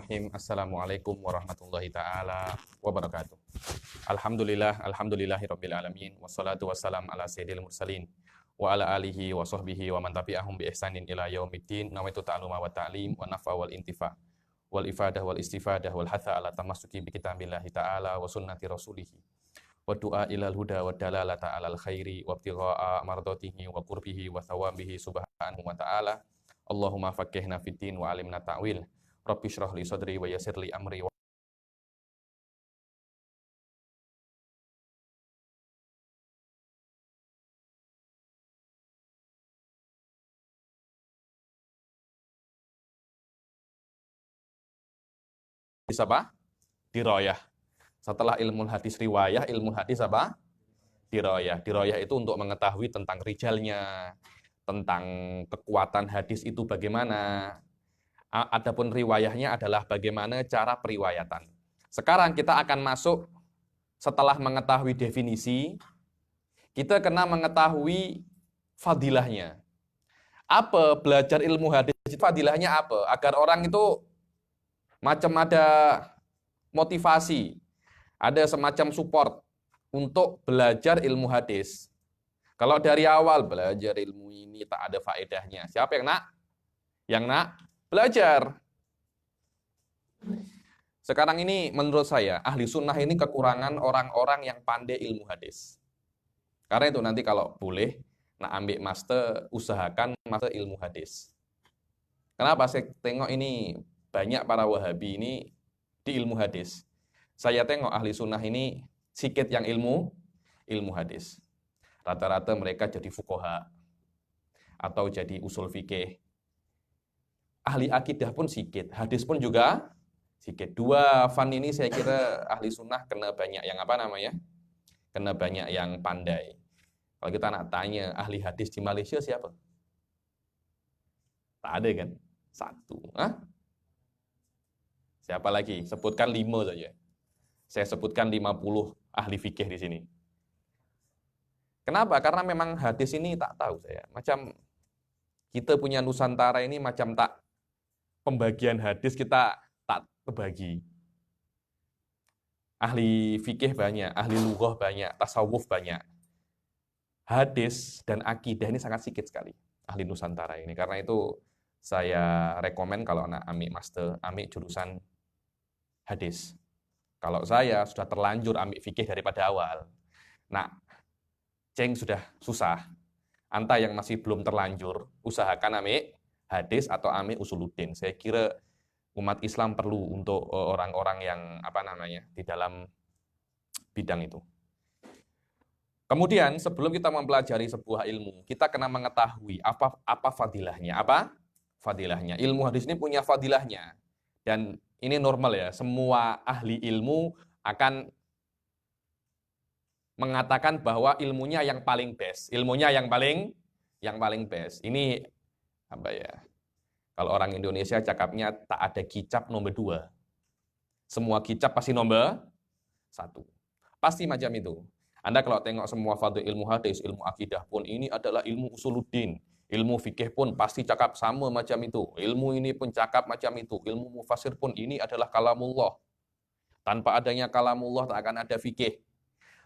Bismillahirrahmanirrahim. Assalamualaikum warahmatullahi ta'ala wabarakatuh. Alhamdulillahirabbil alamin. Wassalatu wassalam ala sayyidil mursalin wa ala alihi wa sahbihi wa man tabi'ahum bi ihsanin ila yaumiddin. Nawaitu ta'aluma wa ta'lim wa nafa wal intifa wal ifadah wal istifadah wal hatha ala tamassuki bi kitabillahi ta'ala wa sunnati rasulih wa du'a ilal huda wa dalalata alal khairi wa ibtigha'a mardatihi wa qurbihi wa thawabihi subhanahu wa ta'ala. Allahumma faqihna fid din wa alimna ta'wil. Rabbi shrah li sadri wa yassir li amri wa apa? Dirayah. Setelah ilmu hadis riwayah, ilmu hadis apa? Dirayah. Dirayah itu untuk mengetahui tentang rijalnya, tentang kekuatan hadis itu bagaimana. Adapun riwayahnya adalah bagaimana cara periwayatan. Sekarang kita akan masuk setelah mengetahui definisi, kita kena mengetahui fadilahnya. Apa belajar ilmu hadis itu fadilahnya apa? Agar orang itu macam ada motivasi, ada semacam support untuk belajar ilmu hadis. Kalau dari awal belajar ilmu ini tak ada faedahnya, siapa yang nak? Yang nak belajar. Sekarang ini menurut saya, ahli sunnah ini kekurangan orang-orang yang pandai ilmu hadis. Karena itu nanti kalau boleh, nak ambil master, usahakan master ilmu hadis. Kenapa saya tengok ini banyak para wahabi ini di ilmu hadis. Saya tengok ahli sunnah ini sikit yang ilmu hadis. Rata-rata mereka jadi fuqaha atau jadi usul fikih. Ahli akidah pun sikit, hadis pun juga sikit. Dua fan ini saya kira ahli sunnah kena banyak yang kena banyak yang pandai. Kalau kita nak tanya ahli hadis di Malaysia siapa? Tak ada kan? Satu. Hah? Siapa lagi? Sebutkan 5 saja. Saya sebutkan 50 ahli fikih di sini. Kenapa? Karena memang hadis ini tak tahu saya. Macam kita punya Nusantara ini macam tak pembagian hadis kita tak terbagi. Ahli fikih banyak, ahli lughah banyak, tasawuf banyak. Hadis dan akidah ini sangat sedikit sekali ahli Nusantara ini. Karena itu saya rekomen kalau anak ambil master, ambil jurusan hadis. Kalau saya sudah terlanjur ambil fikih daripada awal. Nah, ceng sudah susah. Anta yang masih belum terlanjur, usahakan ambil hadis atau ambil usuluddin. Saya kira umat Islam perlu untuk orang-orang yang di dalam bidang itu. Kemudian sebelum kita mempelajari sebuah ilmu, kita kena mengetahui apa fadilahnya. Apa fadilahnya? Ilmu hadis ini punya fadilahnya. Dan ini normal ya, semua ahli ilmu akan mengatakan bahwa ilmunya yang paling best. Ilmunya yang paling best. Ini apa ya? Kalau orang Indonesia cakapnya tak ada kicap nomor 2. Semua kicap pasti nomor 1. Pasti macam itu. Anda kalau tengok semua fadhil ilmu hadis, ilmu akidah pun ini adalah ilmu usuluddin. Ilmu fikih pun pasti cakap sama macam itu. Ilmu ini pun cakap macam itu. Ilmu mufasir pun ini adalah kalamullah. Tanpa adanya kalamullah tak akan ada fikih.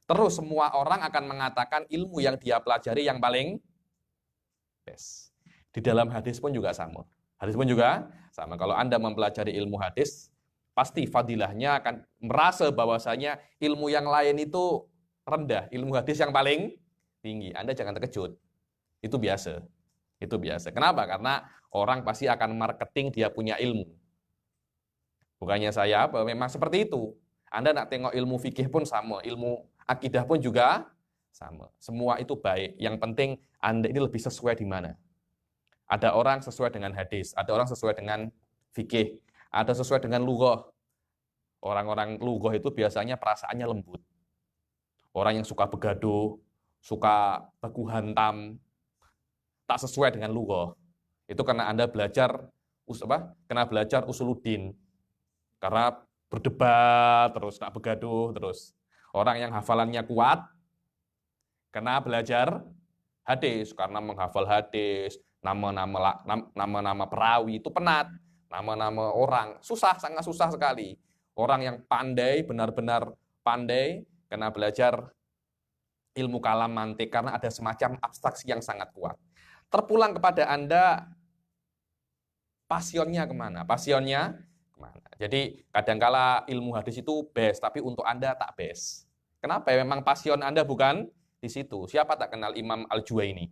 Terus semua orang akan mengatakan ilmu yang dia pelajari yang paling best. Di dalam hadis pun juga sama. Hadis pun juga sama. Kalau Anda mempelajari ilmu hadis, pasti fadilahnya akan merasa bahwasanya ilmu yang lain itu rendah. Ilmu hadis yang paling tinggi. Anda jangan terkejut. Itu biasa. Itu biasa. Kenapa? Karena orang pasti akan marketing dia punya ilmu. Bukannya saya memang seperti itu. Anda nak tengok ilmu fikih pun sama. Ilmu akidah pun juga sama. Semua itu baik. Yang penting Anda ini lebih sesuai di mana. Ada orang sesuai dengan hadis, ada orang sesuai dengan fikih, ada sesuai dengan lughah. Orang-orang lughah itu biasanya perasaannya lembut. Orang yang suka begaduh, suka baku hantam, tak sesuai dengan lughah. Itu karena Anda belajar usuluddin. Karena berdebat terus, tak begaduh terus. Orang yang hafalannya kuat kena belajar hadis karena menghafal hadis, nama-nama perawi itu penat. nama-nama orang, sangat susah sekali. Orang yang pandai, benar-benar pandai, karena belajar ilmu kalam mantik, karena ada semacam abstraksi yang sangat kuat. Terpulang kepada Anda, pasionnya kemana? Pasionnya kemana? Jadi kadangkala ilmu hadis itu best, tapi untuk Anda tak best. Kenapa? Memang pasion Anda bukan di situ. Siapa tak kenal Imam Al-Juwaini?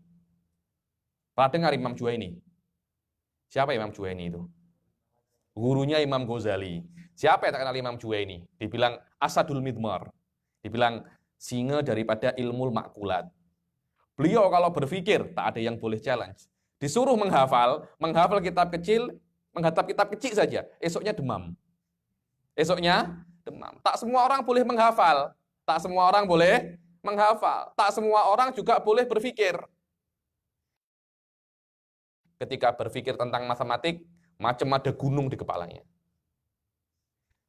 Pernah dengar Imam Juwaini? Siapa Imam Juwaini itu? Gurunya Imam Ghazali. Siapa yang tak kenal Imam Juwaini? Dibilang Asadul Midmar. Dibilang singa daripada ilmu makulat. Beliau kalau berpikir, tak ada yang boleh challenge. Disuruh menghafal kitab kecil, menghatap kitab kecil saja. Esoknya demam. Tak semua orang boleh menghafal. Tak semua orang boleh menghafal. Tak semua orang juga boleh berpikir. Ketika berpikir tentang matematik, macam ada gunung di kepalanya.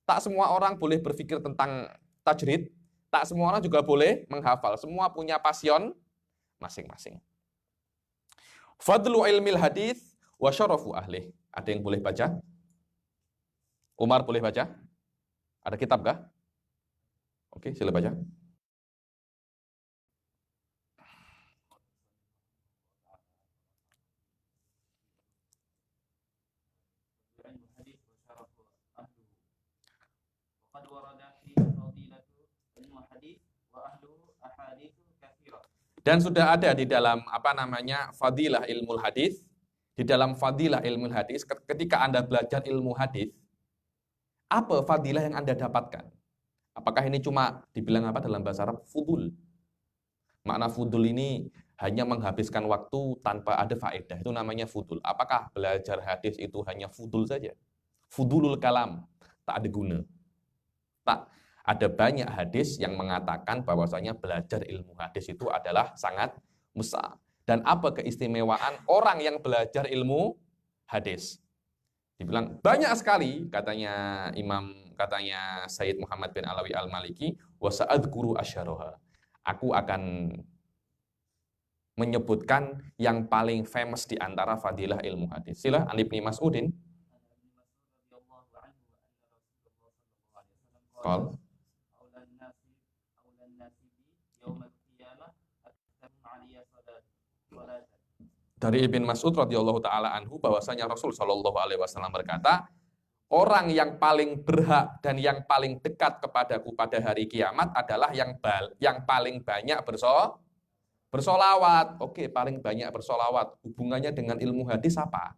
Tak semua orang boleh berpikir tentang tajrid, tak semua orang juga boleh menghafal. Semua punya pasion masing-masing. Fadlu ilmil hadis wa syarafu ahlih. Ada yang boleh baca? Umar boleh baca? Ada kitab kah? Oke, sila baca. Dan sudah ada di dalam fadilah ilmu hadis. Di dalam fadilah ilmu hadis, ketika Anda belajar ilmu hadis, apa fadilah yang Anda dapatkan? Apakah ini cuma dibilang apa dalam bahasa Arab? Fudul. Makna fudul ini hanya menghabiskan waktu tanpa ada faedah. Itu namanya fudul. Apakah belajar hadis itu hanya fudul saja? Fudulul kalam. Tak ada guna. Tak. Ada banyak hadis yang mengatakan bahwasanya belajar ilmu hadis itu adalah sangat besar. Dan apa keistimewaan orang yang belajar ilmu hadis? Dibilang banyak sekali, katanya Sayyid Muhammad bin Alawi Al-Maliki, wa sa'adhkuru asyaraha. Aku akan menyebutkan yang paling famous di antara fadilah ilmu hadis. Sila An Ibni Mas'udin. Qal dari Ibn Mas'ud radhiyallahu taala anhu bahwasanya Rasul sallallahu alaihi wasallam berkata, orang yang paling berhak dan yang paling dekat kepadaku pada hari kiamat adalah yang paling banyak bersolawat. Oke, paling banyak bersolawat. Hubungannya dengan ilmu hadis apa?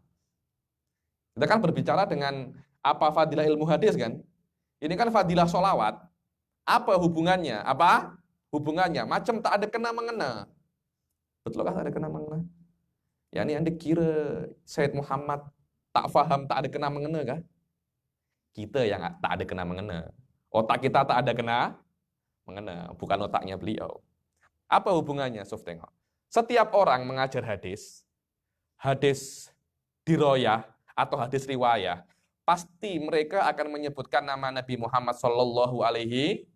Kita kan berbicara dengan apa fadilah ilmu hadis kan? Ini kan fadilah solawat. Apa hubungannya? Apa hubungannya? Macam tak ada kena mengena. Betul kan tak ada kena mengena? Ya ini Anda kira Sayyid Muhammad tak faham tak ada kena mengena kah? Kita yang tak ada kena mengena. Otak kita tak ada kena mengena, bukan otaknya beliau. Apa hubungannya? Sof tengok. Setiap orang mengajar hadis diroyah atau hadis riwayah, pasti mereka akan menyebutkan nama Nabi Muhammad sallallahu alaihi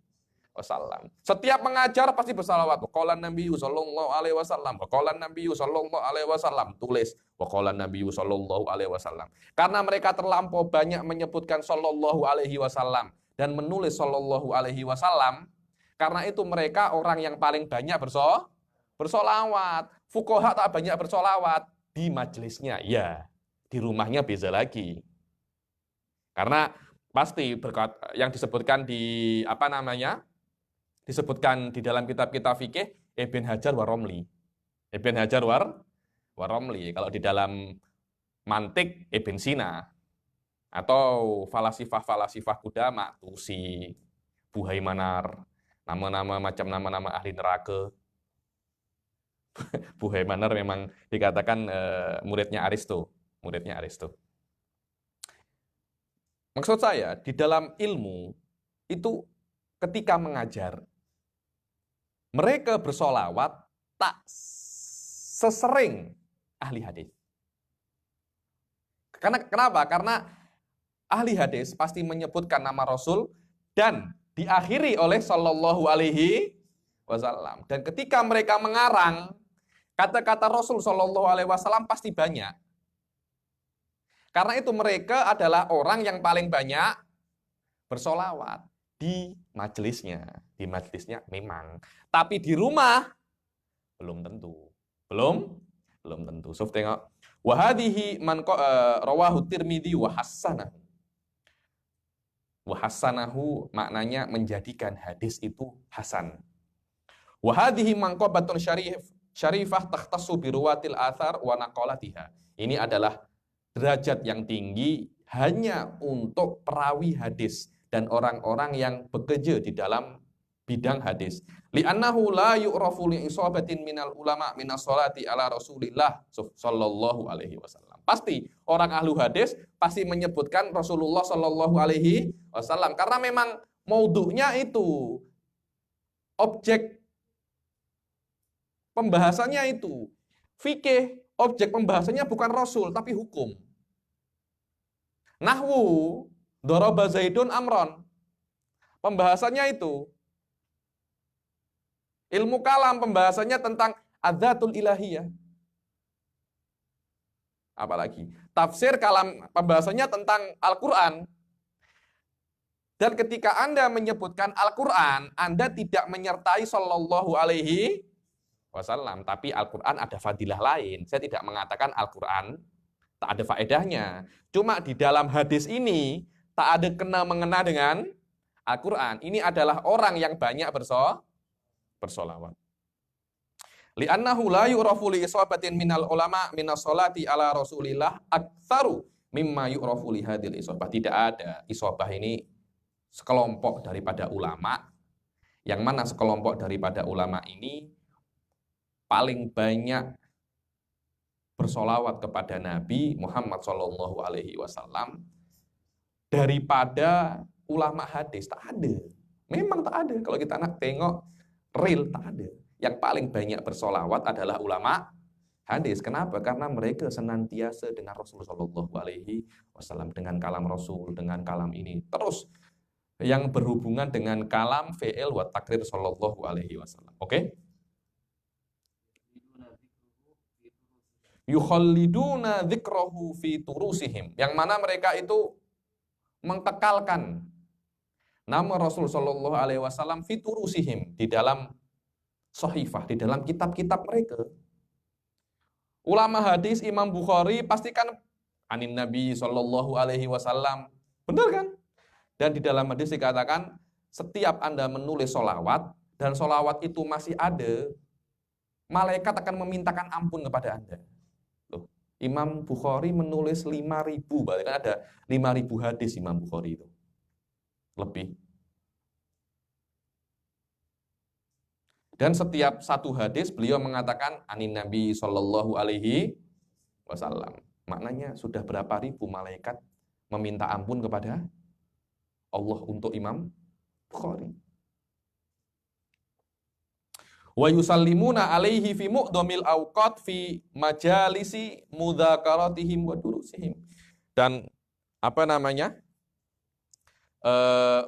wasallam. Setiap mengajar pasti bersalawat. Waqala Nabi sallallahu alaihi wasallam. Waqala Nabi sallallahu alaihi wasallam. Tulis waqala Nabi sallallahu alaihi wasallam. Karena mereka terlampau banyak menyebutkan sallallahu alaihi wasallam dan menulis sallallahu alaihi wasallam, karena itu mereka orang yang paling banyak bersolawat. Fuqaha tak banyak bersolawat di majelisnya, ya. Di rumahnya beza lagi. Karena pasti berkat yang disebutkan disebutkan di dalam kitab-kitab fikih Ibn Hajar wa Romli. Ibn Hajar wa Romli. Kalau di dalam mantik Ibn Sina. Atau falasifah Kudama, Tusi, Buhaimanar, nama-nama macam nama-nama ahli neraka. Buhaimanar memang dikatakan muridnya Aristo. Maksud saya, di dalam ilmu itu ketika mengajar, mereka bersolawat tak sesering ahli hadis. Kenapa? Karena ahli hadis pasti menyebutkan nama Rasul dan diakhiri oleh sallallahu alaihi wasallam. Dan ketika mereka mengarang, kata-kata Rasul sallallahu alaihi wasallam pasti banyak. Karena itu mereka adalah orang yang paling banyak bersolawat di majelisnya. Di majelisnya memang. Tapi di rumah belum tentu. Belum tentu. So, tengok. Wahadihi man rawahu Tirmidzi wa hassanahu. Wa hassanahu maknanya menjadikan hadis itu hasan. Wahadihi manqabatun syarifah takhtassu bi ruwatil athar wa naqalatiha. Ini adalah derajat yang tinggi hanya untuk perawi hadis dan orang-orang yang bekerja di dalam bidang hadis. Li'annahu la yu'rafu li isabatin minal ulama minas sholati ala Rasulillah sallallahu alaihi wasallam. Pasti orang ahlu hadis pasti menyebutkan Rasulullah sallallahu alaihi wasallam karena memang maudhu'nya itu, objek pembahasannya itu fikih, objek pembahasannya bukan Rasul tapi hukum. Nahwu daraba Zaidun amron, pembahasannya itu ilmu kalam, pembahasannya tentang adzatul ilahiyah. Apalagi tafsir kalam, pembahasannya tentang Al-Quran. Dan ketika Anda menyebutkan Al-Quran, Anda tidak menyertai sallallahu alaihi wasallam, tapi Al-Quran ada fadilah lain. Saya tidak mengatakan Al-Quran tak ada faedahnya. Cuma di dalam hadis ini tak ada kena-mengena dengan Al-Quran. Ini adalah orang yang banyak bersolawat. Li'annahu la yu'rafu li isabatin minal ulama minas sholati ala Rasulillah aktsaru mimma yu'rafu li hadil isabah. Tidak ada isabah ini sekelompok daripada ulama, yang mana sekelompok daripada ulama ini paling banyak bersolawat kepada Nabi Muhammad Shallallahu Alaihi Wasallam daripada ulama hadis. Tak ada, memang tak ada. Kalau kita nak tengok real, tak ada. Yang paling banyak bersolawat adalah ulama hadis. Kenapa? Karena mereka senantiasa dengan Rasulullah Shallallahu Alaihi Wasallam, dengan kalam Rasul, dengan kalam ini. Terus yang berhubungan dengan kalam fi'il wa takrir Shallallahu Alaihi Wasallam. Oke? Yukhalliduna dzikrahu fi turusihim, yang mana mereka itu mengkekalkan nama Rasul sallallahu alaihi wasallam fi turusihim, di dalam sahifah, di dalam kitab-kitab mereka. Ulama hadis Imam Bukhari pastikan anin Nabi sallallahu alaihi wasallam. Benar kan? Dan di dalam hadis dikatakan setiap Anda menulis solawat dan solawat itu masih ada, malaikat akan memintakan ampun kepada Anda. Imam Bukhari menulis 5.000, berarti kan ada 5.000 hadis Imam Bukhari itu. Lebih. Dan setiap satu hadis beliau mengatakan anin Nabi sallallahu alaihi wasallam. Maknanya sudah berapa ribu malaikat meminta ampun kepada Allah untuk Imam Bukhari. Wa yusallimuna alaihi fi mu'dhamil awqat fi majalisi mudzakaratihim wa durusihim. Dan apa namanya?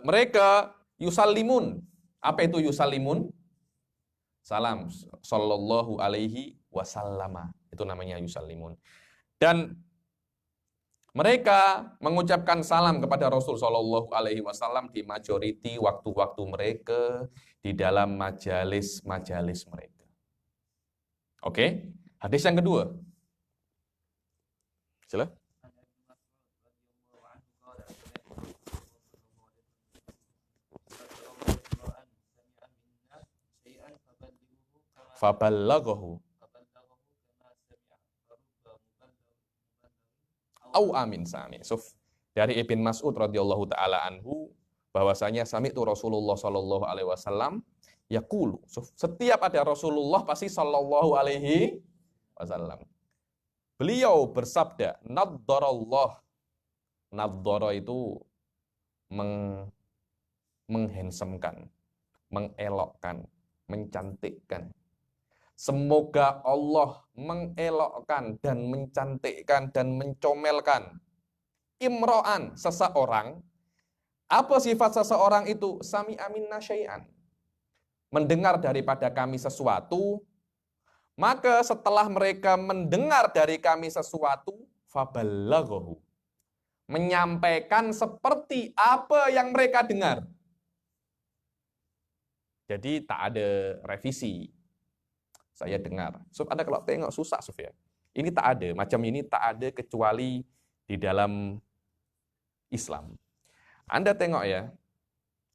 Mereka yusallimun. Apa itu yusallimun? Salam sallallahu alaihi wasallama. Itu namanya yusallimun. Dan mereka mengucapkan salam kepada Rasul sallallahu alaihi wasallam di majoriti waktu-waktu mereka, di dalam majalis-majalis mereka. Oke? Hadis yang kedua. Sila. Faballaghahu au amin sami. So, dari Ibn Mas'ud radhiyallahu taala anhu bahwasanya sami'tu Rasulullah sallallahu alaihi wasallam yaqulu. So, setiap ada Rasulullah pasti sallallahu alaihi wasallam. Beliau bersabda, naddarallah. Naddara itu menghandsomkan, mengelokkan, mencantikkan. Semoga Allah mengelokkan dan mencantikkan dan mencomelkan imro'an, seseorang. Apa sifat seseorang itu? Sami aminna syai'an, mendengar daripada kami sesuatu, maka setelah mereka mendengar dari kami sesuatu, faballaghahu, menyampaikan seperti apa yang mereka dengar. Jadi tak ada revisi. Saya dengar. Suf, Anda kalau tengok susah, Suf ya. Ini tak ada, macam ini tak ada kecuali di dalam Islam. Anda tengok ya,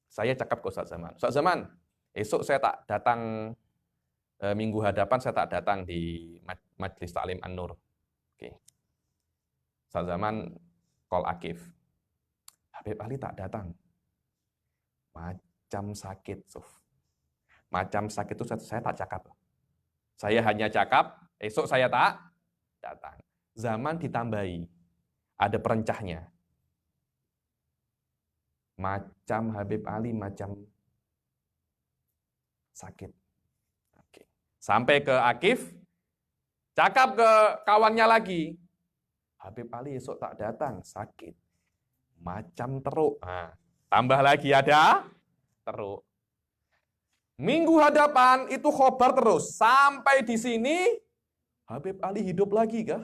saya cakap ke Ustaz Zaman. Ustaz Zaman, esok saya tak datang, minggu hadapan saya tak datang di Majelis Taklim An-Nur. Oke. Ustaz Zaman call Akif. Habib Ali tak datang. Macam sakit, Suf. Macam sakit itu saya tak cakap. Saya hanya cakap, esok saya tak datang. Zaman ditambahi. Ada perencahnya. Macam Habib Ali, macam sakit. Oke. Sampai ke Akif, cakap ke kawannya lagi. Habib Ali esok tak datang, sakit. Macam teruk. Nah, tambah lagi ada teruk. Minggu hadapan itu khobar terus. Sampai di sini, Habib Ali hidup lagi kah?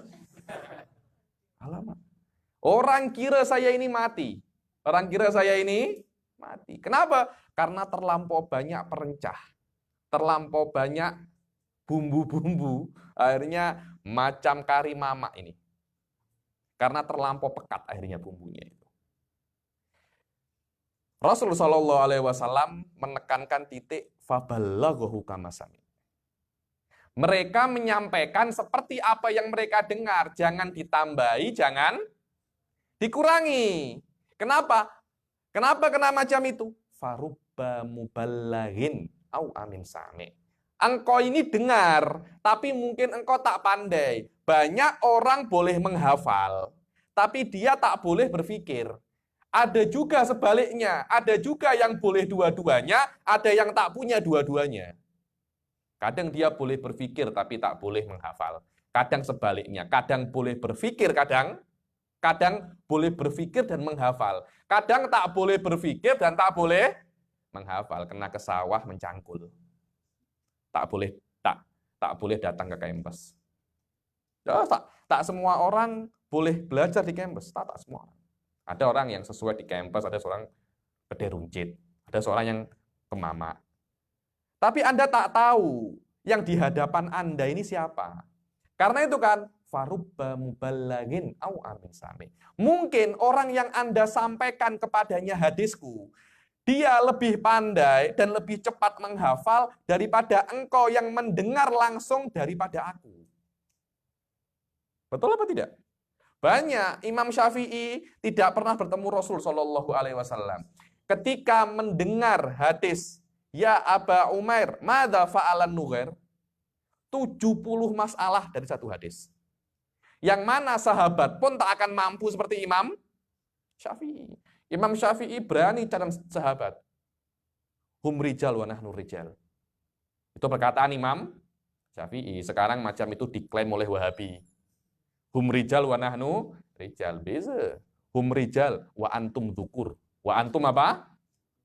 Alamak. Orang kira saya ini mati. Orang kira saya ini mati. Kenapa? Karena terlampau banyak perencah. Terlampau banyak bumbu-bumbu. Akhirnya macam kari mamak ini. Karena terlampau pekat akhirnya bumbunya itu. Rasulullah Shallallahu Alaihi Wasallam menekankan titik fabalaghahu kama sami. Mereka menyampaikan seperti apa yang mereka dengar, jangan ditambahi, jangan dikurangi. Kenapa? Kenapa kena macam itu? Farubba mubalaghin au amin sami. Engkau ini dengar, tapi mungkin engkau tak pandai. Banyak orang boleh menghafal, tapi dia tak boleh berpikir. Ada juga sebaliknya, ada juga yang boleh dua-duanya, ada yang tak punya dua-duanya. Kadang dia boleh berpikir tapi tak boleh menghafal. Kadang sebaliknya, kadang boleh berpikir, kadang boleh berpikir dan menghafal. Kadang tak boleh berpikir dan tak boleh menghafal, kena ke sawah mencangkul. Tak boleh datang ke kampus. Tak semua orang boleh belajar di kampus, tak semua orang. Ada orang yang sesuai di kampus, ada seorang kedai runcit, ada seorang yang pemamak. Tapi Anda tak tahu yang di hadapan Anda ini siapa. Karena itu kan, farubba mubalaghin au amin sami. Mungkin orang yang Anda sampaikan kepadanya hadisku, dia lebih pandai dan lebih cepat menghafal daripada engkau yang mendengar langsung daripada aku. Betul apa tidak? Banyak Imam Syafi'i tidak pernah bertemu Rasul Shallallahu Alaihi Wasallam. Ketika mendengar hadis, ya Aba Umair, madza fa'alan nughair? 70 masalah dari satu hadis. Yang mana sahabat pun tak akan mampu seperti Imam Syafi'i. Imam Syafi'i berani cadang sahabat. Hum rijal wa nahnu rijal. Itu perkataan Imam Syafi'i. Sekarang macam itu diklaim oleh Wahabi. Hum rijal wa nahnu rijal. Beza. Hum rijal wa antum dukur. Wa antum apa?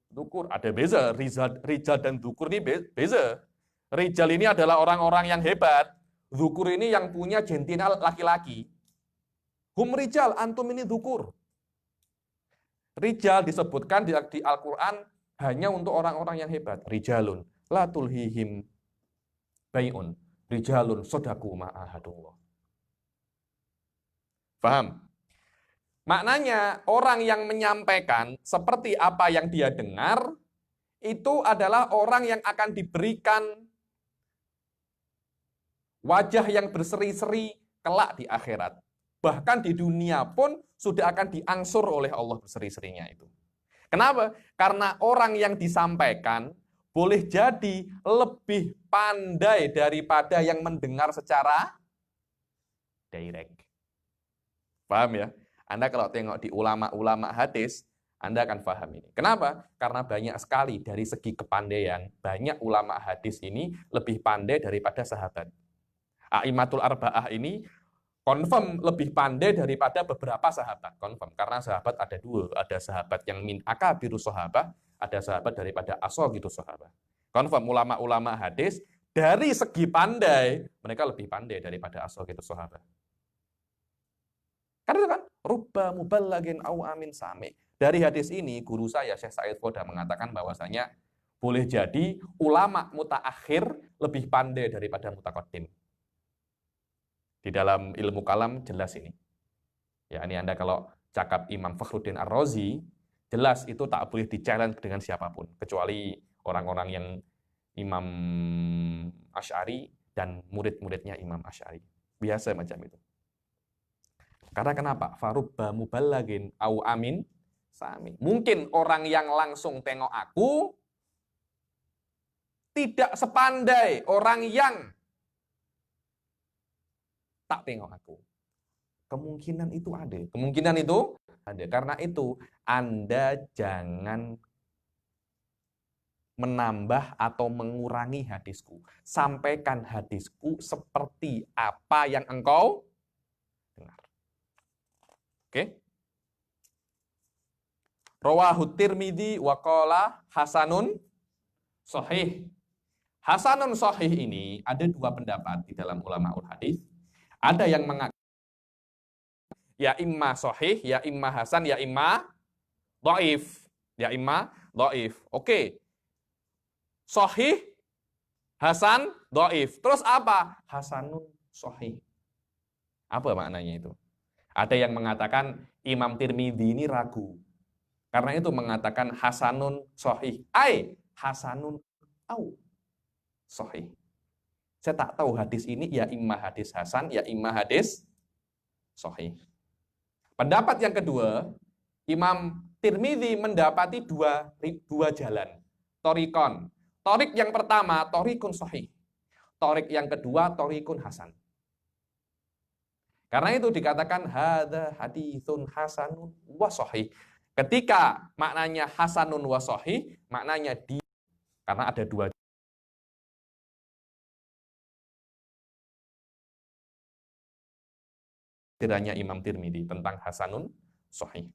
Dukur. Ada beza. Rijal dan dukur ini beza. Rijal ini adalah orang-orang yang hebat. Dukur ini yang punya jantina laki-laki. Hum rijal, antum ini dukur. Rijal disebutkan di Al-Quran hanya untuk orang-orang yang hebat. Rijalun, la tulhihim bay'un. Rijalun sodaku ma'ahadullah. Paham? Maknanya orang yang menyampaikan seperti apa yang dia dengar, itu adalah orang yang akan diberikan wajah yang berseri-seri kelak di akhirat. Bahkan di dunia pun sudah akan diangsur oleh Allah berseri-serinya itu. Kenapa? Karena orang yang disampaikan boleh jadi lebih pandai daripada yang mendengar secara direct. Paham ya? Anda kalau tengok di ulama-ulama hadis, Anda akan paham ini. Kenapa? Karena banyak sekali dari segi kepandaian, banyak ulama hadis ini lebih pandai daripada sahabat. A'immatul arba'ah ini confirm lebih pandai daripada beberapa sahabat. Confirm. Karena sahabat ada dua. Ada sahabat yang min akabiru sahabah, ada sahabat daripada ashabiru sahabah. Confirm ulama-ulama hadis, dari segi pandai, mereka lebih pandai daripada ashabiru sahabah. Kan itu kan, rubba muballagin au amin sami. Dari hadis ini, guru saya, Syekh Said Foda, mengatakan bahwasanya boleh jadi ulama mutaakhir lebih pandai daripada mutaqaddim. Di dalam ilmu kalam jelas ini. Ya, ini Anda kalau cakap Imam Fakhruddin Ar-Razi, jelas itu tak boleh di-challenge dengan siapapun, kecuali orang-orang yang Imam Asy'ari dan murid-muridnya Imam Asy'ari. Biasa macam itu. Karena kenapa? Farubba muballagin au amin sami. Mungkin orang yang langsung tengok aku tidak sepandai orang yang tak tengok aku. Kemungkinan itu ada. Kemungkinan itu ada. Karena itu Anda jangan menambah atau mengurangi hadisku. Sampaikan hadisku seperti apa yang engkau dengar. Oke? Rawahu Tirmidzi wa qala hasanun sahih. Hasanun sahih ini ada dua pendapat di dalam ulamaul hadis. Ada yang mengatakan ya imma sahih, ya imma hasan, ya imma dhaif. Ya imma dhaif. Oke. Sahih, hasan, dhaif. Terus apa? Hasanun sahih. Apa maknanya itu? Ada yang mengatakan Imam Tirmidzi ini ragu. Karena itu mengatakan hasanun sahih. Hasanun au sahih. Saya tak tahu hadis ini ya imma hadis hasan, ya imma hadis sahih. Pendapat yang kedua, Imam Tirmidzi mendapati dua jalan. Torikon. Torik yang pertama, torikun sahih. Torik yang kedua, torikun hasan. Karena itu dikatakan hadza haditsun hasanun wa sahih. Ketika maknanya hasanun wa sahih, maknanya karena ada dua kiranya Imam Tirmidzi tentang hasanun sahih.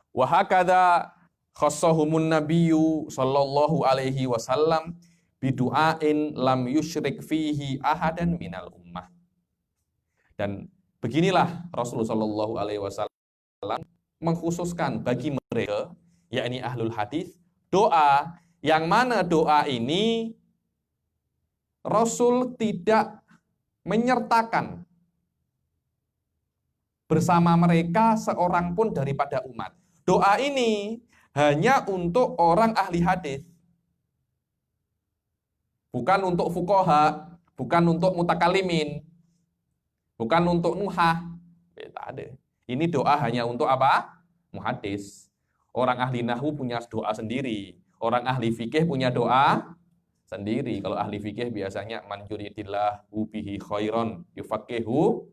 Wa hakadza khassahumun nabiyyu sallallahu alaihi wasallam bidu'ain lam yusyrik fihi ahadan minal ummah. Dan beginilah Rasulullah sallallahu alaihi wasallam mengkhususkan bagi mereka, yakni ahlul hadis, doa yang mana doa ini Rasul tidak menyertakan bersama mereka seorang pun daripada umat. Doa ini hanya untuk orang ahli hadis. Bukan untuk fuqaha, bukan untuk mutakalimin, bukan untuk nuhah. Tak ada. Ini doa hanya untuk apa? Muhadis. Orang ahli nahwu punya doa sendiri. Orang ahli fikih punya doa sendiri. Kalau ahli fikih biasanya man yuridillahu bihi khairan yufaqihu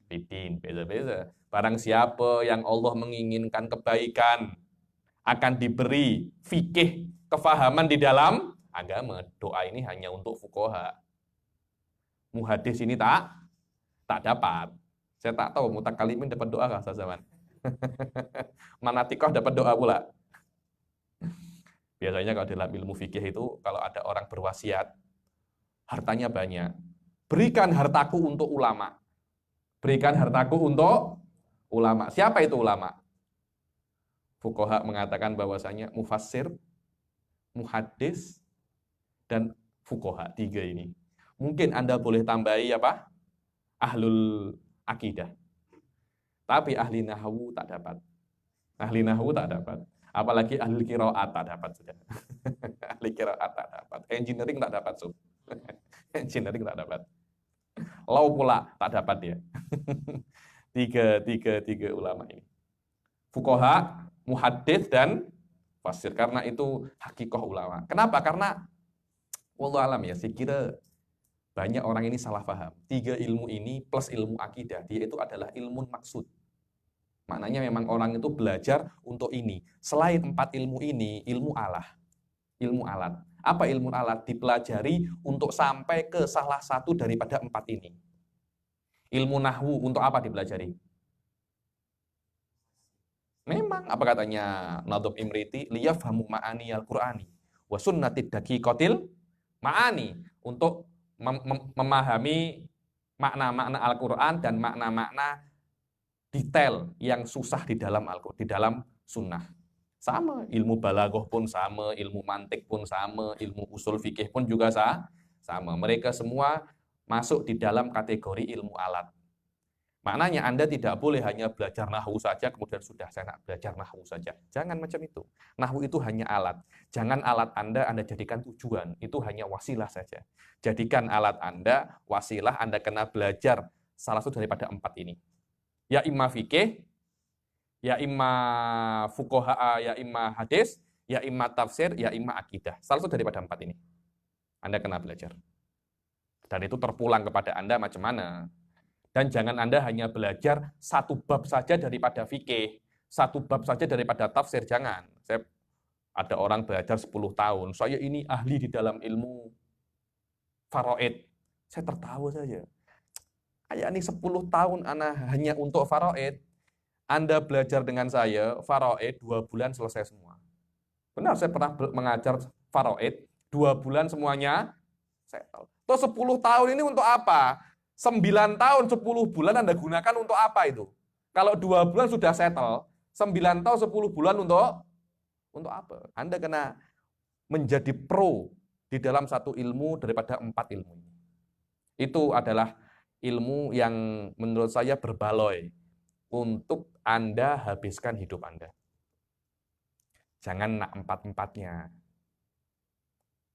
fiddin. Beza-beza. Barang siapa yang Allah menginginkan kebaikan akan diberi fikih, kefahaman di dalam agama. Doa ini hanya untuk fuqaha. Muhadis ini tak dapat. Saya tak tahu mutakalimin dapat doa kah zaman. Manatikoh dapat doa pula. Biasanya kalau dalam ilmu fikih itu kalau ada orang berwasiat hartanya banyak, berikan hartaku untuk ulama. Berikan hartaku untuk ulama. Siapa itu ulama? Fuqaha mengatakan bahwasanya mufassir, muhaddis, dan fuqaha, tiga ini. Mungkin Anda boleh tambahi apa? Ahlul akidah. Tapi ahli nahwu tak dapat. Ahli nahwu tak dapat. Apalagi ahli qiraat tak dapat sudah. Ahli qiraat tak dapat. Engineering tak dapat, Sob. Engineering tak dapat. Law pula tak dapat dia. tiga ulama ini. Fuqaha, muhaddits, dan fasir. Karena itu hakikoh ulama. Kenapa? Karena wallahu alam ya, saya kira banyak orang ini salah paham. Tiga ilmu ini plus ilmu akidah, dia itu adalah ilmu maksud. Maknanya memang orang itu belajar untuk ini. Selain 4 ilmu ini, ilmu alah. Ilmu alat. Apa ilmu alat? Dipelajari untuk sampai ke salah satu daripada 4 ini. Ilmu nahwu untuk apa dipelajari? Memang apa katanya Nadhab Imriti, liyafhamu ma'ani al-Qur'ani wa sunnatid daqiqatil ma'ani, untuk memahami makna-makna Al-Qur'an dan makna-makna detail yang susah di dalam Al-Quran, di dalam sunnah. Sama, ilmu balaghah pun sama, ilmu mantik pun sama, ilmu usul fikih pun juga sama. Mereka semua masuk di dalam kategori ilmu alat. Maknanya Anda tidak boleh hanya belajar nahwu saja, kemudian sudah saya nak belajar nahwu saja. Jangan macam itu. Nahwu itu hanya alat. Jangan alat Anda jadikan tujuan. Itu hanya wasilah saja. Jadikan alat Anda wasilah, Anda kena belajar salah satu daripada 4 ini. Ya imma fikih, ya imma fuqaha, ya imma hadis, ya imma tafsir, ya imma akidah. Salah satu daripada 4 ini. Anda kena belajar. Dan itu terpulang kepada Anda macam mana. Dan jangan Anda hanya belajar satu bab saja daripada fikih, satu bab saja daripada tafsir, jangan. Ada orang belajar 10 tahun, saya ini ahli di dalam ilmu faraid. Saya tertawa saja. Kayak ini 10 tahun Anda hanya untuk faraid. Anda belajar dengan saya, faraid 2 bulan selesai semua. Benar, saya pernah mengajar faraid, 2 bulan semuanya settle. Toh 10 tahun ini untuk apa? 9 tahun, 10 bulan Anda gunakan untuk apa itu? Kalau 2 bulan sudah settle, 9 tahun, 10 bulan untuk apa? Anda kena menjadi pro di dalam satu ilmu daripada 4 ilmu ini. Itu adalah ilmu yang menurut saya berbaloi untuk Anda habiskan hidup Anda. Jangan nak 4-4-nya.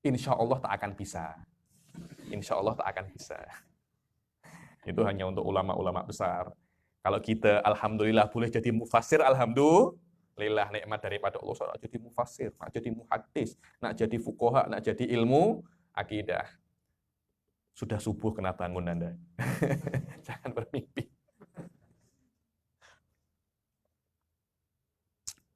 Insya Allah tak akan bisa. Insya Allah tak akan bisa. Itu hanya untuk ulama-ulama besar. Kalau kita, alhamdulillah, boleh jadi mufassir, alhamdulillah, nikmat daripada Allah. Nak jadi mufassir, nak jadi muhaddis, nak jadi fuqaha, nak jadi ilmu akidah. Sudah subuh kena bangun Anda. Jangan bermimpi.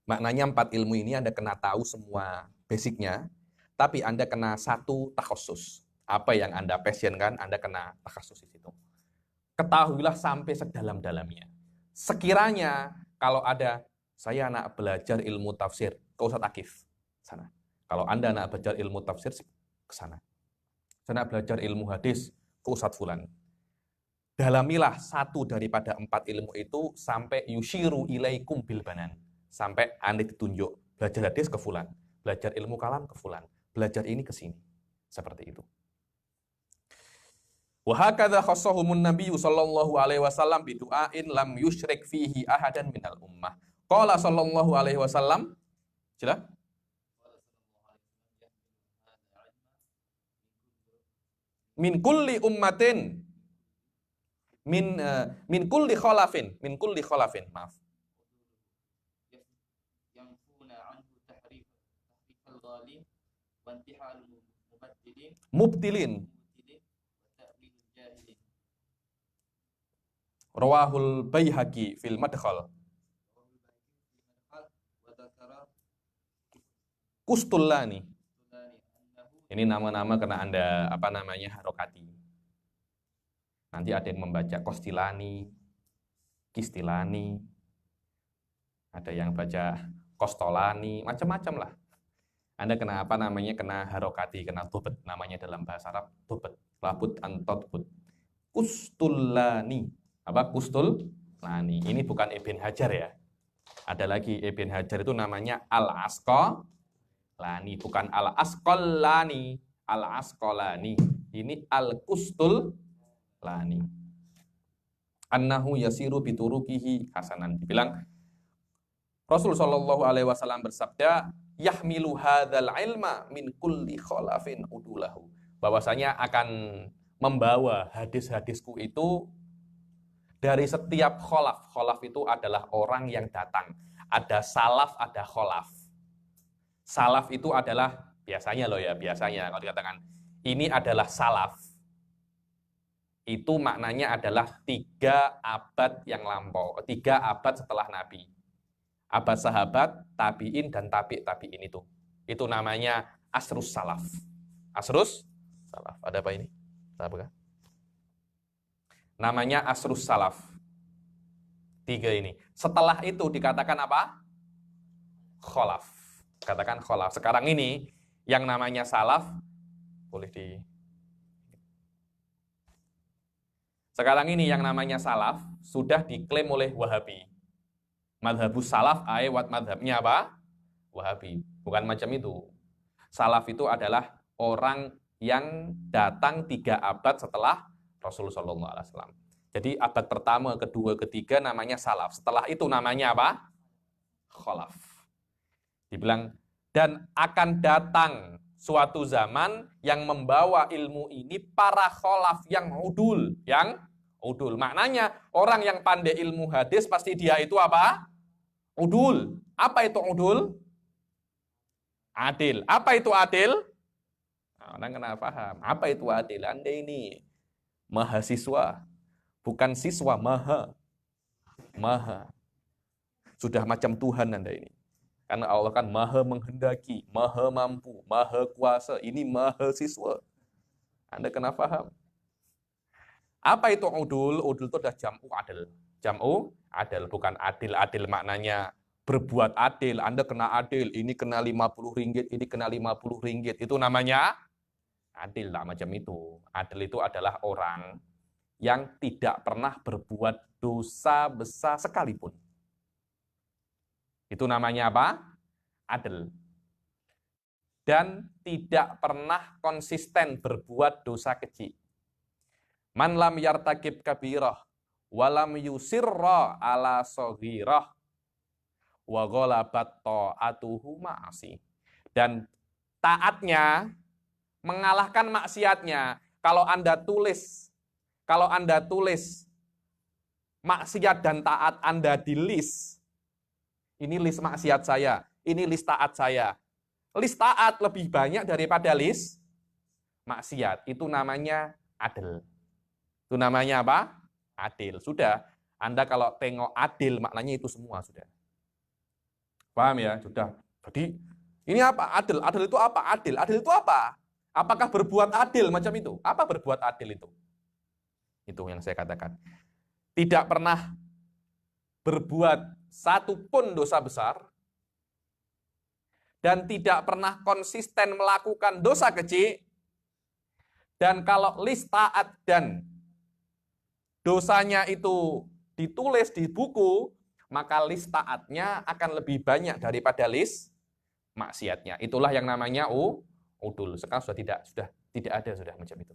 Maknanya 4 ilmu ini Anda kena tahu semua basicnya, tapi Anda kena satu takhusus. Apa yang Anda passionkan, Anda kena takhusus di situ. Ketahuilah sampai sedalam-dalamnya. Sekiranya kalau ada, saya anak belajar ilmu tafsir, ke Ustadz Akif, sana. Kalau Anda anak belajar ilmu tafsir, ke sana. Saya anak belajar ilmu hadis, ke Ustadz Fulan. Dalamilah satu daripada 4 ilmu itu sampai yushiru ilaikum bil banan. Sampai Anda ditunjuk, belajar hadis ke Fulan, belajar ilmu kalam ke Fulan, belajar ini ke sini. Seperti itu. Wa hakadha khassahumun nabiyyu sallallahu alaihi wasallam bi du'ain lam yusyrik fihi ahadan minal ummah. Qala sallallahu alaihi wasallam, sila. Min kulli ummatin min kulli khalafin, maaf. Yang funa anhu tahrif al-ghalin wa intihal mubtilin. Rawahul Baihaqi fil Madkhal. Kustullani. Ini nama-nama kena Anda harokati. Nanti ada yang membaca Kostilani, Kistilani, ada yang baca Kostolani, macam-macam lah. Anda kena kena harokati, kena tubet, namanya dalam bahasa Arab tubet, labut antotbut. Kustullani. Apa? Kustullani. Ini bukan Ibn Hajar ya. Ada lagi Ibn Hajar itu namanya Al-Asqalani, bukan Al-Asqalani. Al-Asqalani. Ini Al-Kustullani. Annahu yasiru biturukihi hasanan. Dibilang Rasul sallallahu alaihi wasallam bersabda, yahmilu hadzal ilma min kulli khalafin udulahu. Bahwasanya akan membawa hadis-hadisku itu dari setiap kholaf. Kholaf itu adalah orang yang datang. Ada salaf, ada kholaf. Salaf itu adalah, biasanya kalau dikatakan, ini adalah salaf. Itu maknanya adalah 3 abad yang lampau. 3 abad setelah Nabi. Abad sahabat, tabi'in, dan tabi'in itu. Itu namanya asrus salaf. Asrus salaf. Ada apa ini? Apa? Namanya asrus salaf. 3 ini. Setelah itu dikatakan apa? Kholaf. Katakan kholaf. Sekarang ini yang namanya salaf boleh di. Sekarang ini yang namanya salaf sudah diklaim oleh Wahabi. Madhabus salaf wat madhabnya apa? Wahabi. Bukan macam itu. Salaf itu adalah orang yang datang 3 abad setelah Rasulullah SAW. Jadi abad pertama, kedua, ketiga namanya salaf. Setelah itu namanya apa? Khalaf. Dibilang, dan akan datang suatu zaman yang membawa ilmu ini para khalaf yang udul. Maknanya orang yang pandai ilmu hadis pasti dia itu apa? Udul. Apa itu udul? Adil. Apa itu adil? Nah, orang kena paham. Apa itu adil? Anda ini mahasiswa. Bukan siswa, maha. Sudah macam Tuhan Anda ini. Karena Allah kan maha menghendaki, maha mampu, maha kuasa. Ini mahasiswa. Anda kena paham. Apa itu udul? Udul itu adalah jam'u adil. Jam'u adil, bukan adil. Adil maknanya berbuat adil. Anda kena adil, ini kena 50 ringgit, ini kena 50 ringgit. Itu namanya adil, tak macam itu. Adil itu adalah orang yang tidak pernah berbuat dosa besar sekalipun. Itu namanya apa? Adil. Dan tidak pernah konsisten berbuat dosa kecil. Man lam yartakib kabirah, walam yusirra ala soghirah, wa ghalabat ta'atuhu ma'asi. Dan taatnya mengalahkan maksiatnya. Kalau Anda tulis maksiat dan taat Anda di list, ini list maksiat saya, ini list taat saya. List taat lebih banyak daripada list maksiat. Itu namanya adil. Itu namanya apa? Adil. Sudah. Anda kalau tengok adil, maknanya itu semua sudah. Paham ya? Sudah. Jadi, ini apa? Adil. Adil itu apa? Adil. Adil itu apa? Apakah berbuat adil macam itu? Apa berbuat adil itu? Itu yang saya katakan. Tidak pernah berbuat satu pun dosa besar, dan tidak pernah konsisten melakukan dosa kecil, dan kalau list taat dan dosanya itu ditulis di buku, maka list taatnya akan lebih banyak daripada list maksiatnya. Itulah yang namanya udul. Sekarang sudah tidak ada sudah macam itu.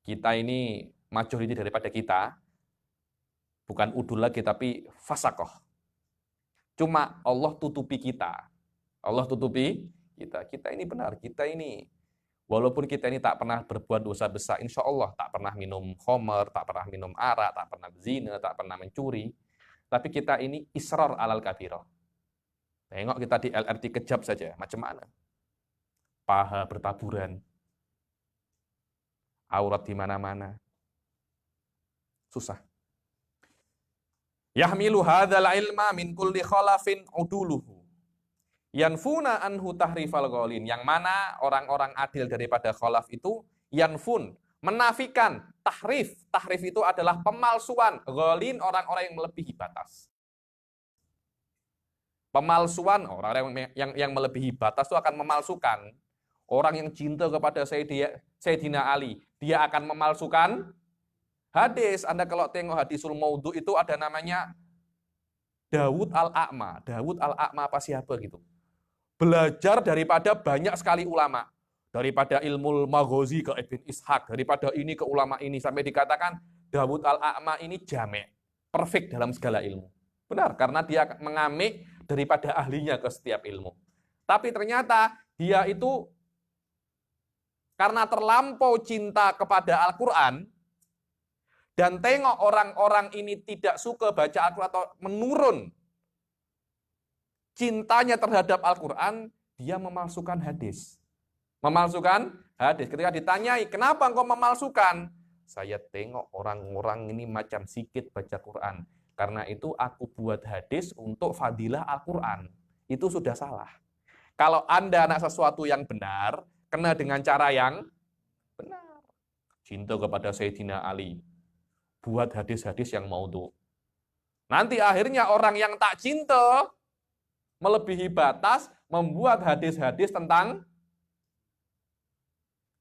Kita ini majoriti daripada kita bukan udul lagi tapi fasakoh. Cuma Allah tutupi kita. Allah tutupi kita. Kita ini benar, kita ini walaupun kita ini tak pernah berbuat dosa besar, insya Allah tak pernah minum khamar, tak pernah minum arak, tak pernah zina, tak pernah mencuri, tapi kita ini israr alal kabirah. Tengok kita di LRT kejap saja, macam mana? Paha bertaburan, aurat di mana-mana. Susah. Yahmilu hadzal ilma min kulli khalafin uduluhu. Yanfuna anhu tahrifal ghalin, yang mana orang-orang adil daripada khalaf itu yanfun, menafikan tahrif. Tahrif itu adalah pemalsuan, ghalin orang-orang yang melebihi batas. Pemalsuan, orang yang melebihi batas itu akan memalsukan. Orang yang cinta kepada Sayyidina Ali, dia akan memalsukan hadis. Anda kalau tengok hadisul maudhu itu ada namanya Dawud al-A'ma. Dawud al-A'ma apa siapa gitu. Belajar daripada banyak sekali ulama. Daripada ilmu Maghazi ke Ibn Ishaq, daripada ini ke ulama ini, sampai dikatakan Dawud al-A'ma ini jamek, perfect dalam segala ilmu. Benar, karena dia mengamik daripada ahlinya ke setiap ilmu. Tapi ternyata dia itu karena terlampau cinta kepada Al-Quran, dan tengok orang-orang ini tidak suka baca Al-Quran atau menurun cintanya terhadap Al-Quran, dia memalsukan hadis. Memalsukan hadis. Ketika ditanyai, kenapa engkau memalsukan? Saya tengok orang-orang ini macam sikit baca Quran. Karena itu aku buat hadis untuk fadilah Al-Quran. Itu sudah salah. Kalau Anda nak sesuatu yang benar, kena dengan cara yang benar. Cinta kepada Sayyidina Ali. Buat hadis-hadis yang maudhu. Nanti akhirnya orang yang tak cinta, melebihi batas, membuat hadis-hadis tentang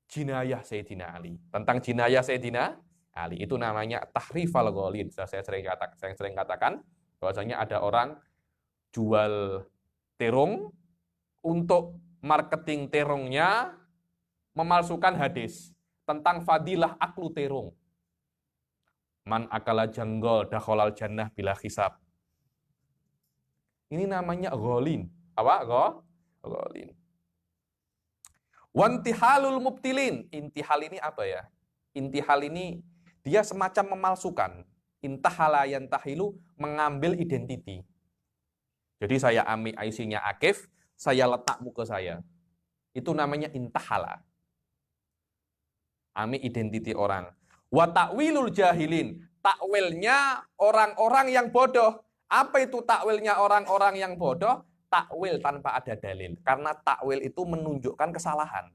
jinayah Sayyidina Ali. Tentang jinayah Sayyidina Ali. Itu namanya tahrifal ghalin. Saya sering katakan bahwasanya ada orang jual terong, untuk marketing terongnya memalsukan hadis tentang fadilah aklu terong. Man akala janggol dakhalal jannah bila hisab. Ini namanya ghalin. Apa? Ghalin. Wantihalul mubtilin. Intihal ini apa ya? Intihal ini dia semacam memalsukan. Intahala yantahilu, mengambil identiti. Jadi saya ambil IC-nya Akif, saya letak muka saya. Itu namanya intahala. Ambil identiti orang. Wa ta'wilul jahilin. Takwilnya orang-orang yang bodoh. Apa itu takwilnya orang-orang yang bodoh? Takwil tanpa ada dalil. Karena takwil itu menunjukkan kesalahan.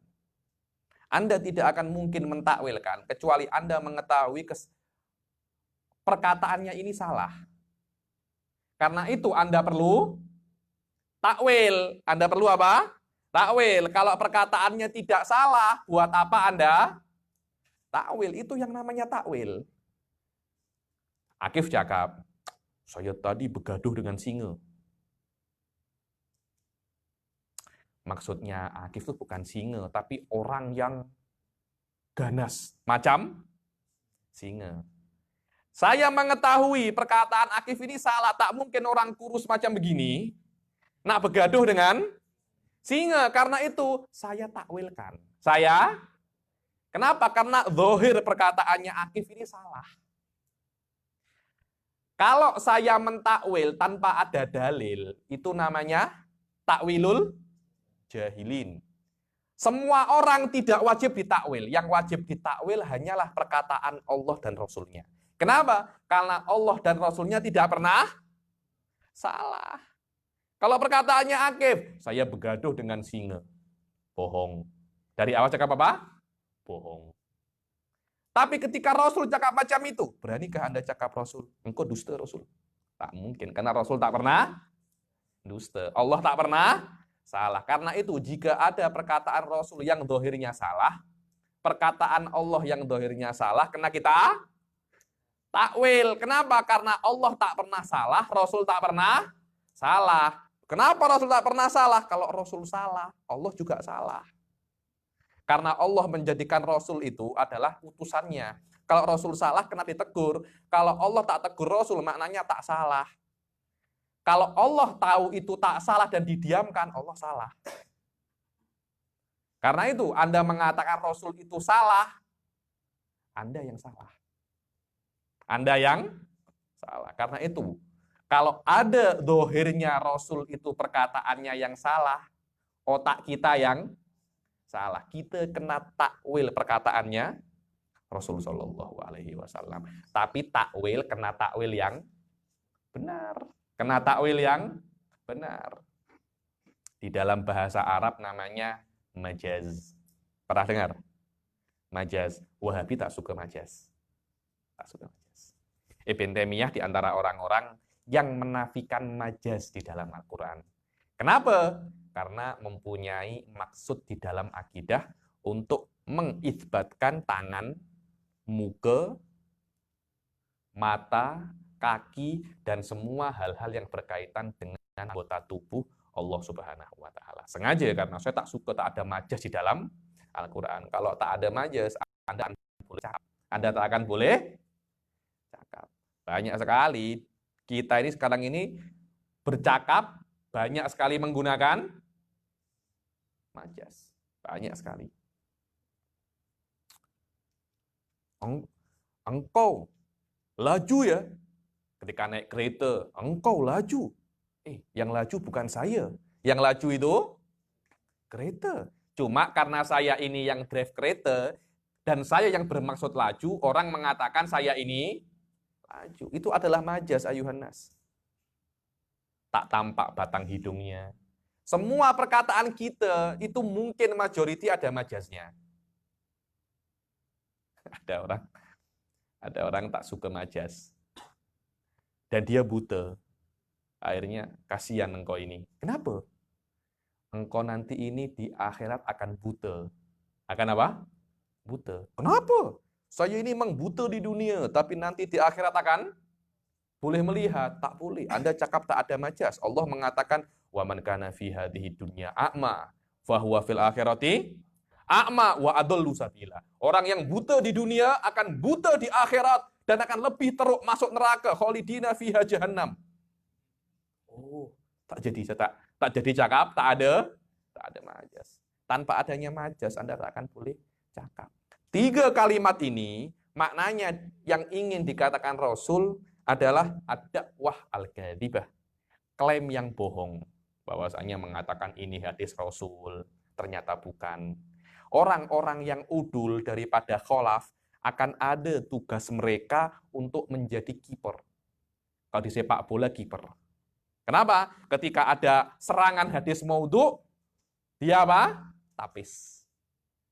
Anda tidak akan mungkin mentakwilkan kecuali Anda mengetahui perkataannya ini salah. Karena itu Anda perlu takwil. Anda perlu apa? Takwil. Kalau perkataannya tidak salah, buat apa Anda takwil? Itu yang namanya takwil. Akif cakap, saya tadi begaduh dengan singa. Maksudnya Akif itu bukan singa, tapi orang yang ganas, macam singa. Saya mengetahui perkataan Akif ini salah, tak mungkin orang kurus macam begini nak begaduh dengan singa. Karena itu saya takwilkan. Kenapa? Karena zahir perkataannya Akif ini salah. Kalau saya mentakwil tanpa ada dalil, itu namanya takwilul jahilin. Semua orang tidak wajib ditakwil. Yang wajib ditakwil hanyalah perkataan Allah dan Rasulnya. Kenapa? Karena Allah dan Rasulnya tidak pernah salah. Kalau perkataannya Akif, saya begaduh dengan singa. Bohong. Dari awal cakap apa? Bohong. Tapi ketika Rasul cakap macam itu, beranikah Anda cakap Rasul? Engkau dusta Rasul? Tak mungkin, karena Rasul tak pernah dusta. Allah tak pernah salah. Karena itu, jika ada perkataan Rasul yang dohirnya salah, perkataan Allah yang dohirnya salah, kena kita takwil. Kenapa? Karena Allah tak pernah salah, Rasul tak pernah salah. Kenapa Rasul tak pernah salah? Kalau Rasul salah, Allah juga salah. Karena Allah menjadikan Rasul itu adalah utusannya. Kalau Rasul salah, kena ditegur. Kalau Allah tak tegur Rasul, maknanya tak salah. Kalau Allah tahu itu tak salah dan didiamkan, Allah salah. Karena itu, Anda mengatakan Rasul itu salah, Anda yang salah. Anda yang salah. Karena itu, kalau ada dohirnya Rasul itu perkataannya yang salah, otak kita yang salah. Kita kena takwil perkataannya Rasul Shallallahu Alaihi Wasallam. Tapi takwil kena takwil yang benar. Kena takwil yang benar. Di dalam bahasa Arab namanya majaz. Pernah dengar? Majaz. Wahabi tak suka majaz. Tak suka majaz. Ibn Taimiyah di antara orang-orang yang menafikan majaz di dalam Al-Quran. Kenapa? Karena mempunyai maksud di dalam akidah untuk mengisbatkan tangan, muka, mata, kaki, dan semua hal-hal yang berkaitan dengan anggota tubuh Allah Subhanahu wa Ta'ala. Sengaja karena saya tak suka tak ada majas di dalam Al-Quran. Kalau tak ada majas, Anda boleh cakap. Anda tak akan boleh cakap. Banyak sekali kita ini sekarang ini bercakap, banyak sekali menggunakan majas. Banyak sekali. Engkau laju ya. Ketika naik kereta, engkau laju. Yang laju bukan saya. Yang laju itu kereta. Cuma karena saya ini yang drive kereta, dan saya yang bermaksud laju, orang mengatakan saya ini laju. Itu adalah majas, ayuhan nas. Tak tampak batang hidungnya. Semua perkataan kita itu mungkin majority ada majasnya. Ada orang tak suka majas. Dan dia buta. Akhirnya kasihan engkau ini. Kenapa? Engkau nanti ini di akhirat akan buta. Akan apa? Buta. Kenapa? Saya ini memang buta di dunia, tapi nanti di akhirat akan boleh melihat. Tak boleh. Anda cakap tak ada majas. Allah mengatakan, wa man kana fi hadhihi dunya a'ma, fahuwa fil akhirati a'ma wa adallu sabila. Orang yang buta di dunia akan buta di akhirat dan akan lebih teruk masuk neraka. Khalidina fiha jahannam. Oh, tak jadi tak jadi cakap, tak ada majas. Tanpa adanya majas Anda tak akan boleh cakap. 3 kalimat ini maknanya yang ingin dikatakan Rasul adalah ad-dakwah al-kadzibah. Klaim yang bohong. Bahwasanya mengatakan ini hadis Rasul, ternyata bukan. Orang-orang yang udul daripada kholaf akan ada tugas mereka untuk menjadi kiper. Kalau di sepak bola kiper. Kenapa? Ketika ada serangan hadis maudhu, dia apa? Tapis.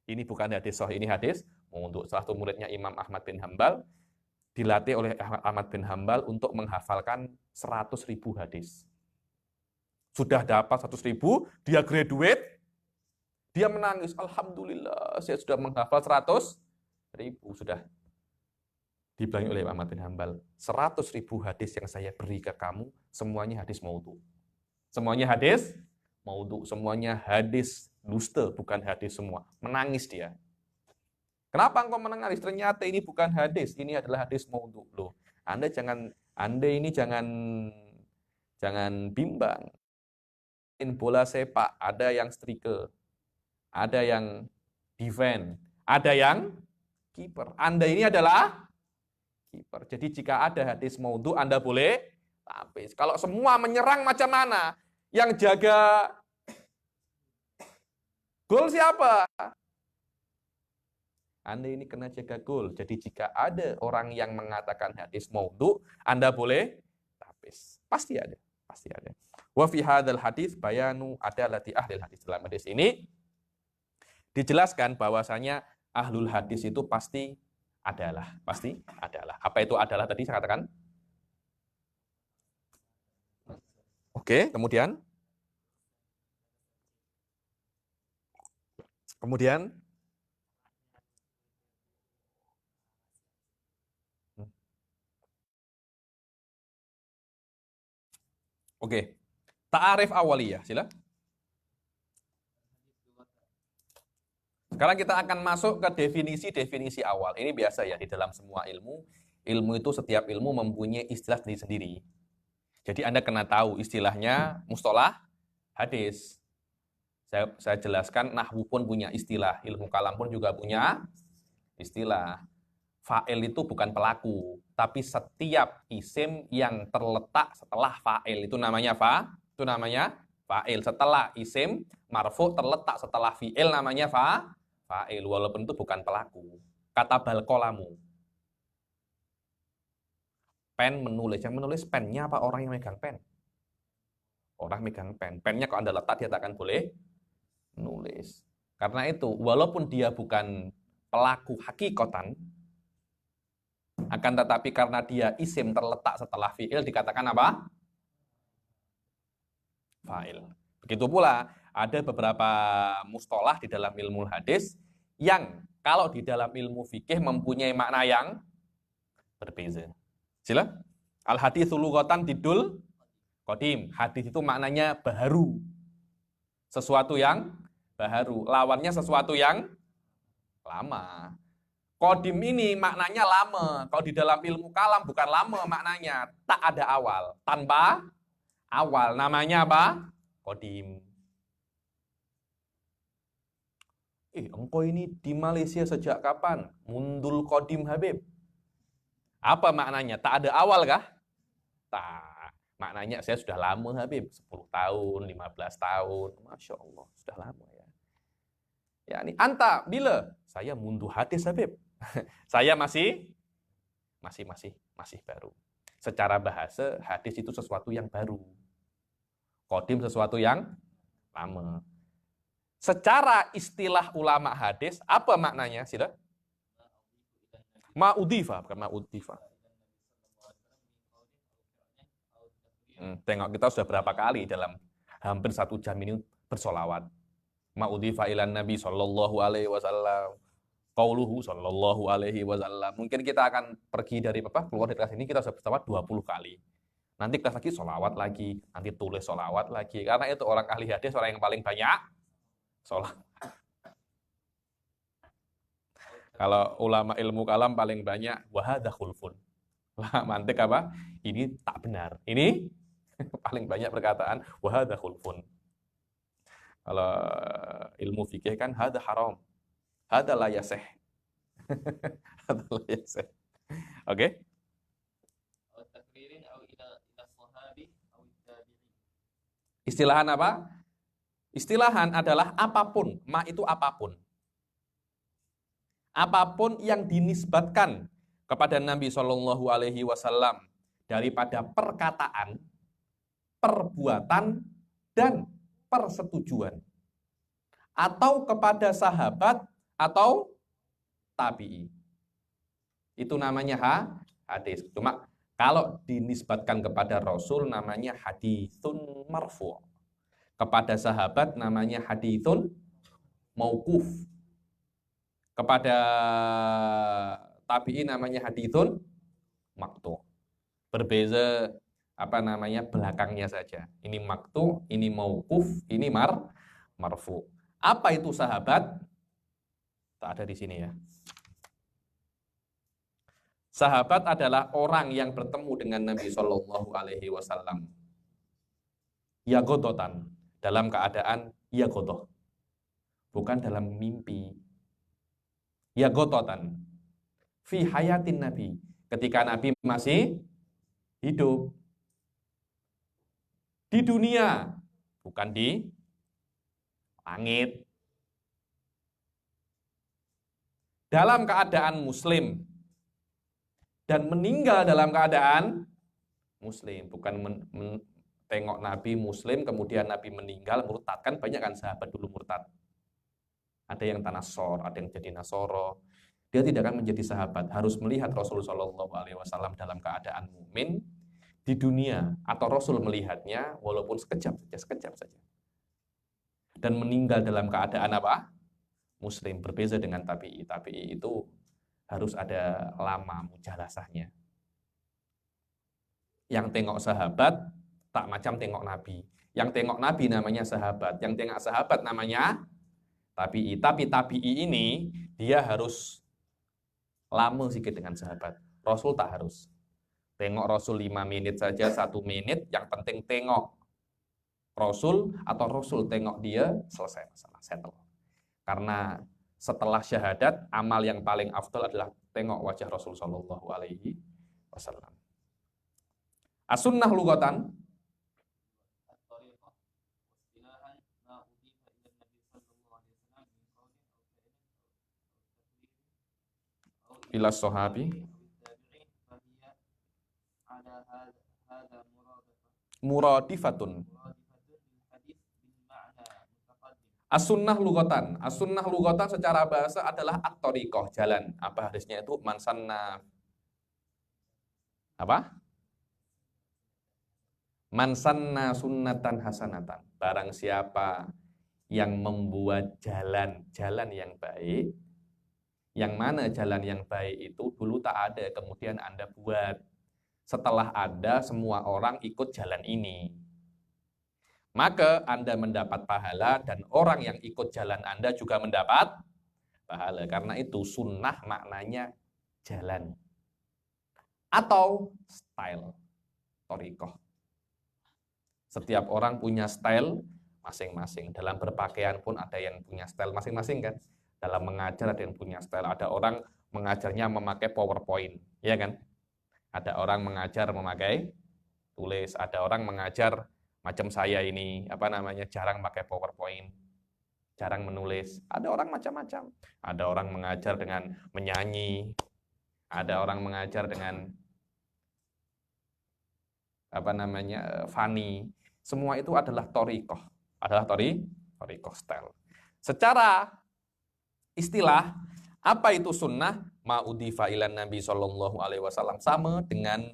Ini bukan hadis sahih, ini hadis maudhu. Salah satu muridnya Imam Ahmad bin Hambal dilatih oleh Ahmad bin Hambal untuk menghafalkan 100.000 hadis. Sudah dapat 100.000, dia graduate, dia menangis. Alhamdulillah, saya sudah menghafal 100.000. Sudah dibilang oleh Ahmad bin Hambal, 100.000 hadis yang saya beri ke kamu, semuanya hadis maudhu. Semuanya hadis maudhu, semuanya hadis dusta, bukan hadis semua. Menangis dia. Kenapa engkau menangis? Ternyata ini bukan hadis, ini adalah hadis maudhu. Loh, Anda ini jangan bimbang. Bola sepak, ada yang striker, ada yang defend, ada yang kiper. Anda ini adalah kiper. Jadi jika ada hadis maudhu, Anda boleh tapis. Kalau semua menyerang macam mana? Yang jaga gol siapa? Anda ini kena jaga gol. Jadi jika ada orang yang mengatakan hadis maudhu, Anda boleh tapis. Pasti ada. Wa fi hadzal hadis bayanu adalati ahlil hadis. Dalam hadis ini dijelaskan bahwasanya ahlul hadis itu pasti adalah. Apa itu adalah tadi saya katakan? Oke, kemudian oke. Ta'arif awaliyah, sila. Sekarang kita akan masuk ke definisi awal. Ini biasa ya di dalam semua ilmu. Ilmu itu setiap ilmu mempunyai istilah sendiri-sendiri. Jadi Anda kena tahu istilahnya mustalah hadis. Saya jelaskan, nahwu pun punya istilah, ilmu kalam pun juga punya istilah. Fa'il itu bukan pelaku, tapi setiap isim yang terletak setelah fa'il itu namanya fa'il. Setelah isim marfu terletak setelah fi'il namanya fa'il, walaupun itu bukan pelaku. Kata balqalamu. Pen menulis, yang menulis pennya apa orang yang megang pen? Orang megang pen. Pennya kalau Anda letak dia tak akan boleh nulis. Karena itu, walaupun dia bukan pelaku hakikatan, akan tetapi karena dia isim terletak setelah fi'il dikatakan apa? Fa'il. Begitu pula ada beberapa mustalah di dalam ilmu hadis yang kalau di dalam ilmu fikih mempunyai makna yang berbeza. Sila. Al-haditsu lughatan didul qadim. Hadis itu maknanya baharu. Sesuatu yang baharu. Lawannya sesuatu yang lama. Qadim ini maknanya lama. Kalau di dalam ilmu kalam bukan lama maknanya. Tak ada awal. Tanpa awal. Namanya apa? Qadim. Engkau ini di Malaysia sejak kapan? Mundul qadim Habib. Apa maknanya? Tak ada awal kah? Tak. Maknanya saya sudah lama Habib. 10 tahun, 15 tahun. Masya Allah. Sudah lama ya. Ya, ini anta bila? Saya mundu hadis Habib. Saya masih baru. Secara bahasa, hadis itu sesuatu yang baru. Qadim sesuatu yang lama. Secara istilah ulama hadis, apa maknanya? Sila? Ma'udhifa, bukan ma'udhifa. Tengok kita sudah berapa kali dalam hampir 1 jam ini bersolawat. Ma'udhifa ilan Nabi sallallahu alaihi wasallam. qauluhu sallallahu alaihi wasallam. Mungkin kita akan pergi dari keluar dari kelas ini kita sudah berselawat 20 kali. Nanti kelas lagi sholawat lagi, nanti tulis sholawat lagi. Karena itu orang ahli hadis, orang yang paling banyak sholawat. Kalau ulama ilmu kalam paling banyak wahada khulfun. Lah mantik apa? Ini tak benar. Ini paling banyak perkataan wahada khulfun. Kalau ilmu fikih kan hada haram. Hada la yasih. Hada la yasih. Oke? Istilahan apa? Istilahan adalah apapun. Ma itu apapun. Apapun yang dinisbatkan kepada Nabi Shallallahu Alaihi Wasallam daripada perkataan, perbuatan, dan persetujuan, atau kepada sahabat atau tabi'i. Itu namanya hadis. Cuma kalau dinisbatkan kepada Rasul namanya haditsun marfu'. Kepada sahabat namanya haditsun mauquf. Kepada tabi'i namanya haditsun maqtu'. Berbeza belakangnya saja. Ini maqtu', ini mauquf, ini marfu'. Apa itu sahabat? Tak ada di sini ya. Sahabat adalah orang yang bertemu dengan Nabi Shallallahu Alaihi Wasallam yagodotan, dalam keadaan yagodoh, bukan dalam mimpi. Yagodotan fi hayatin Nabi, ketika Nabi masih hidup di dunia, bukan di langit, dalam keadaan muslim dan meninggal dalam keadaan muslim, bukan tengok Nabi muslim kemudian Nabi meninggal murtad. Kan banyak kan sahabat dulu murtad, ada yang tanasor, ada yang jadi nasoro. Dia tidak akan menjadi sahabat, harus melihat Rasulullah SAW dalam keadaan mukmin di dunia, atau Rasul melihatnya walaupun sekejap saja, dan meninggal dalam keadaan apa? Muslim. Berbeza dengan tabi'i. Tabi'i itu harus ada lama mujalasahnya. Yang tengok sahabat tak macam tengok Nabi. Yang tengok Nabi namanya sahabat, yang tengok sahabat namanya tabi'i. Tapi tabi'i ini dia harus lama sedikit dengan sahabat. Rasul tak harus. Tengok Rasul 5 menit saja, 1 menit, yang penting tengok Rasul atau Rasul tengok dia, selesai masalah, settle. Karena setelah syahadat, amal yang paling afdal adalah tengok wajah Rasul sallallahu alaihi wasallam. As-sunnah lugatan ila sahabi muradifatun. As-sunnah lugatan. As-sunnah lugatan secara bahasa adalah at-thariqah, jalan. Apa hadisnya itu? Man sanna apa? Man sanna sunnatan hasanatan. Barang siapa yang membuat jalan yang baik. Yang mana jalan yang baik itu dulu tak ada, kemudian Anda buat. Setelah ada, semua orang ikut jalan ini. Maka Anda mendapat pahala dan orang yang ikut jalan Anda juga mendapat pahala. Karena itu sunnah maknanya jalan. Atau style, thariqah. Setiap orang punya style masing-masing. Dalam berpakaian pun ada yang punya style masing-masing kan. Dalam mengajar ada yang punya style. Ada orang mengajarnya memakai PowerPoint, ya kan? Ada orang mengajar memakai tulis. Ada orang mengajar macam saya ini, jarang pakai PowerPoint, jarang menulis. Ada orang macam-macam. Ada orang mengajar dengan menyanyi. Ada orang mengajar dengan funny. Semua itu adalah thariqah. Adalah thariqah style. Secara istilah, apa itu sunnah? Ma'udhifa ilan Nabi Sallallahu Alaihi Wasallam, sama dengan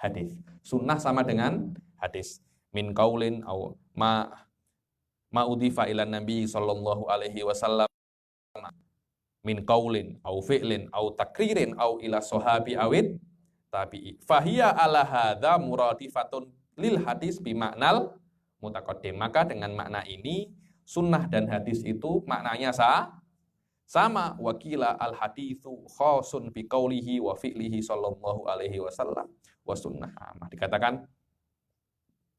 hadis. Sunnah sama dengan hadis. Min qaulin au ma'udhifa ilan Nabi Sallallahu Alaihi Wasallam min qaulin au fi'lin au takririn au ila sahabi awid tabi'i fahiya ala hadza muradifatun lil hadis bimaknal mutaqaddim. Maka dengan makna ini sunnah dan hadis itu maknanya sama. Wakila al haditsu khasun bi qaulihi wa fi'lihi sallallahu alaihi wasallam wa sunnah. Dikatakan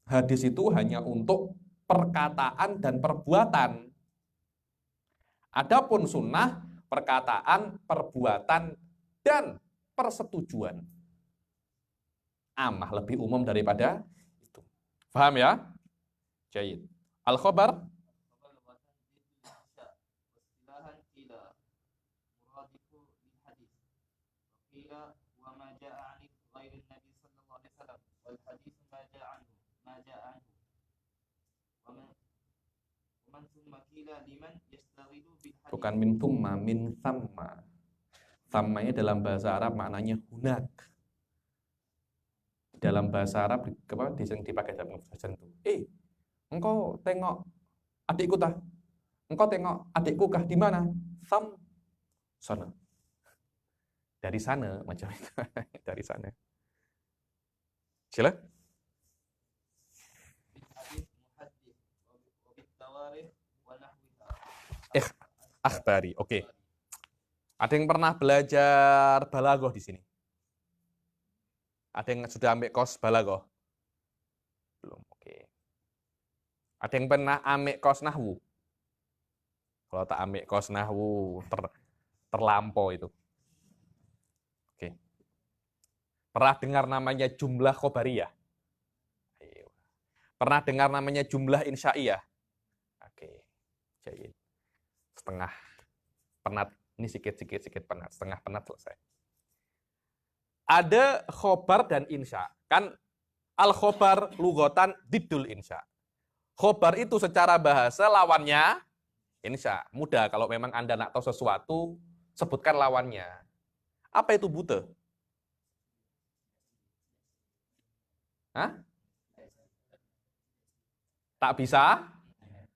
hadis itu hanya untuk perkataan dan perbuatan. Adapun sunnah perkataan, perbuatan dan persetujuan. Amah lebih umum daripada itu. Paham ya? Jayid. Al-khabar bukan min thumma, min thamma. Thammanya dalam bahasa Arab maknanya hunak. Dalam bahasa Arab yang dipakai dalam bahasa itu. Engkau tengok adikku tah? Engkau tengok adikku kah di mana? Tham, sana. Dari sana macam itu. Dari sana. Sila. Akhtari. Oke. Ada yang pernah belajar balaghah di sini? Ada yang sudah ambil kos balaghah? Belum. Oke. Ada yang pernah ambil kos nahwu? Kalau tak ambil kos nahwu terlampau itu. Oke. Pernah dengar namanya jumlah khobariyah? Pernah dengar namanya jumlah insya'iyah? Oke. Jadi setengah penat. Ini sedikit penat, setengah penat selesai. Ada khobar dan insya. Kan al-khobar lughatan diddul insya. Khobar itu secara bahasa lawannya insya. Mudah kalau memang Anda nak tahu sesuatu, sebutkan lawannya. Apa itu buta? Hah? Tak bisa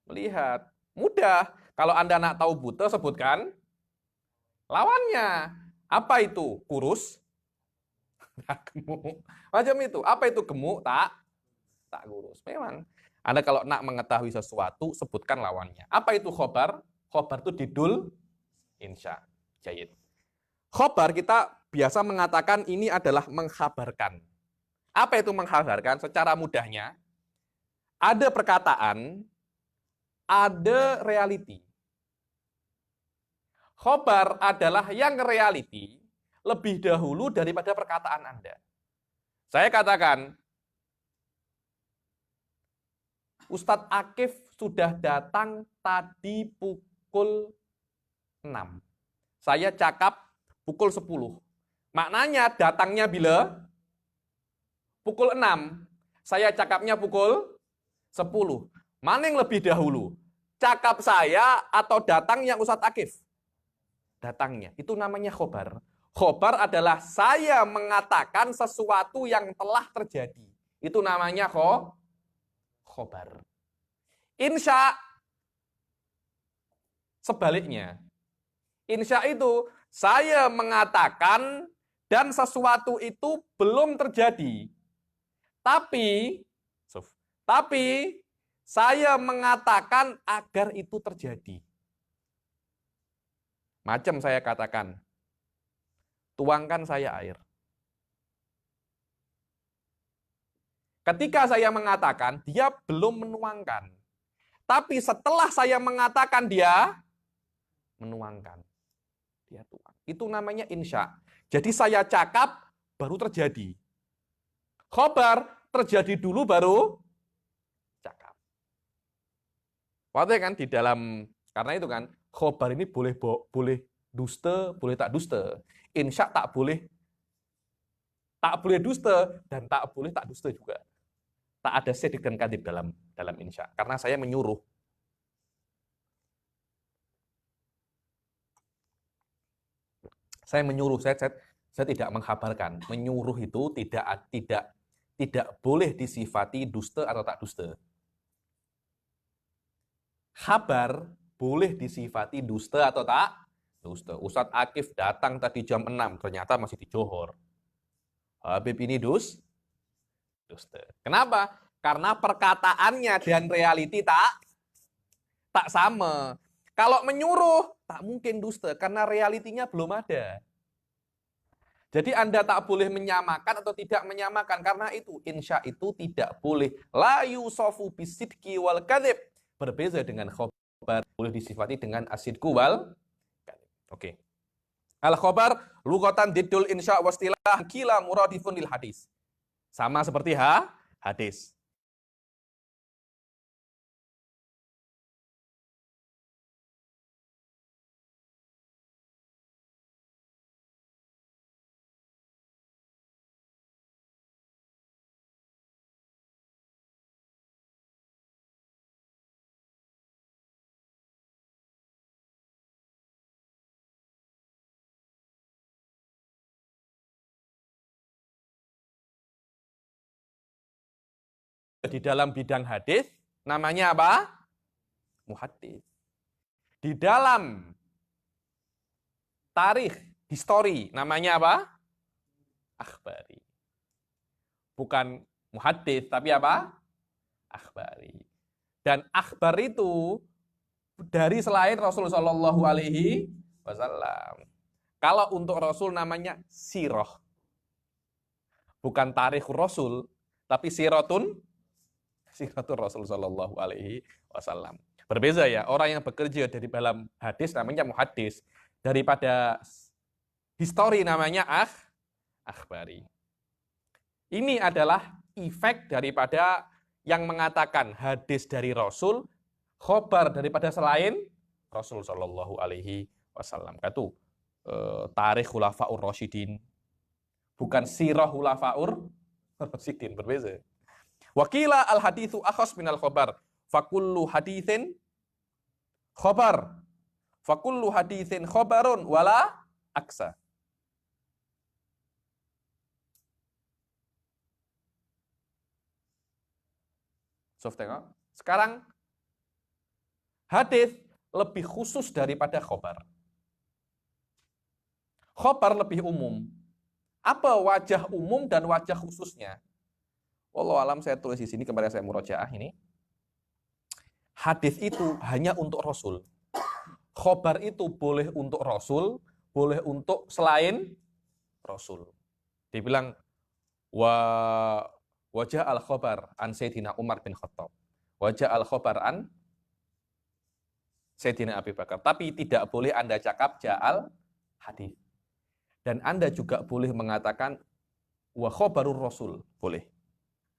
melihat. Mudah. Kalau Anda nak tahu buta, sebutkan lawannya. Apa itu? Kurus? Gemuk. Macam itu. Apa itu gemuk? Tak kurus. Memang. Anda kalau nak mengetahui sesuatu, sebutkan lawannya. Apa itu khobar? Khobar itu didul insya. Jayid. Khobar kita biasa mengatakan ini adalah mengkhabarkan. Apa itu mengkhabarkan? Secara mudahnya, ada perkataan, ada reality. Khobar adalah yang reality lebih dahulu daripada perkataan Anda. Saya katakan, Ustadz Akif sudah datang tadi pukul 6. Saya cakap pukul 10. Maknanya datangnya bila? Pukul 6. Saya cakapnya pukul 10. Mana yang lebih dahulu? Cakap saya atau datangnya Ustadz Akif? Datangnya. Itu namanya khobar. Khobar adalah saya mengatakan sesuatu yang telah terjadi. Itu namanya khobar. Insya sebaliknya. Insya itu saya mengatakan dan sesuatu itu belum terjadi. Tapi saya mengatakan agar itu terjadi. Macam saya katakan, tuangkan saya air. Ketika saya mengatakan, dia belum menuangkan. Tapi setelah saya mengatakan, dia menuangkan. Dia tuang. Itu namanya insya. Jadi saya cakap, baru terjadi. Khobar, terjadi dulu, baru cakap. Waktu kan di dalam, karena itu kan, khobar ini boleh dusta, boleh tak dusta. Insya tak boleh dusta dan tak boleh tak dusta juga. Tak ada sidq dan kadhib dalam insya. Karena saya menyuruh. Saya menyuruh, saya tidak mengkhabarkan. Menyuruh itu tidak boleh disifati dusta atau tak dusta. Khabar boleh disifati dusta atau tak Ustadz Akif datang tadi jam 6, ternyata masih di Johor. Habib ini dusta. Kenapa? Karena perkataannya dan reality tak sama. Kalau menyuruh, tak mungkin dusta, karena realitinya belum ada. Jadi Anda tak boleh menyamakan atau tidak menyamakan, karena itu insya itu tidak boleh. La yusofu bisidki wal kadhib. Berbeza dengan khobar, boleh disifati dengan asidku wal kadhib. Oke. Al-khobar, lughatan diddul insya wastilah kila muradifun lil hadis. Sama seperti hadis. Di dalam bidang hadis namanya apa? Muhaddits. Di dalam tarikh, histori namanya apa? Akhbari. Bukan muhaddits tapi apa? Akhbari. Dan akhbar itu dari selain Rasul Shallallahu Alaihi Wasallam. Kalau untuk Rasul namanya sirah. Bukan tarikh Rasul, tapi siratul Rasul Shallallahu Alaihi Wasallam. Berbeza ya, orang yang bekerja dari dalam hadis namanya muhaddis, daripada histori namanya akhbari. Ini adalah efek daripada yang mengatakan hadis dari Rasul, khobar daripada selain Rasul Shallallahu Alaihi Wasallam. Kata tarikh khulafaur rasyidin, bukan sirah khulafaur rasyidin, berbeza. Wakila al haditsu akhas minal khobar. Fakullu haditsin khobar. Fakullu haditsin khobarun wala aksa. Sof tengok. Sekarang hadis lebih khusus daripada khobar. Khobar lebih umum. Apa wajah umum dan wajah khususnya? Wallahu alam, saya tulis di sini kemarin saya murojaah ini. Hadis itu hanya untuk Rasul. Khobar itu boleh untuk Rasul, boleh untuk selain Rasul. Dibilang wajah al-khobar an Sayyidina Umar bin Khattab. Wajah al-khobar an Sayyidina Abi Bakar. Tapi tidak boleh Anda cakap ja'al hadis. Dan Anda juga boleh mengatakan wa khobarur Rasul. Boleh.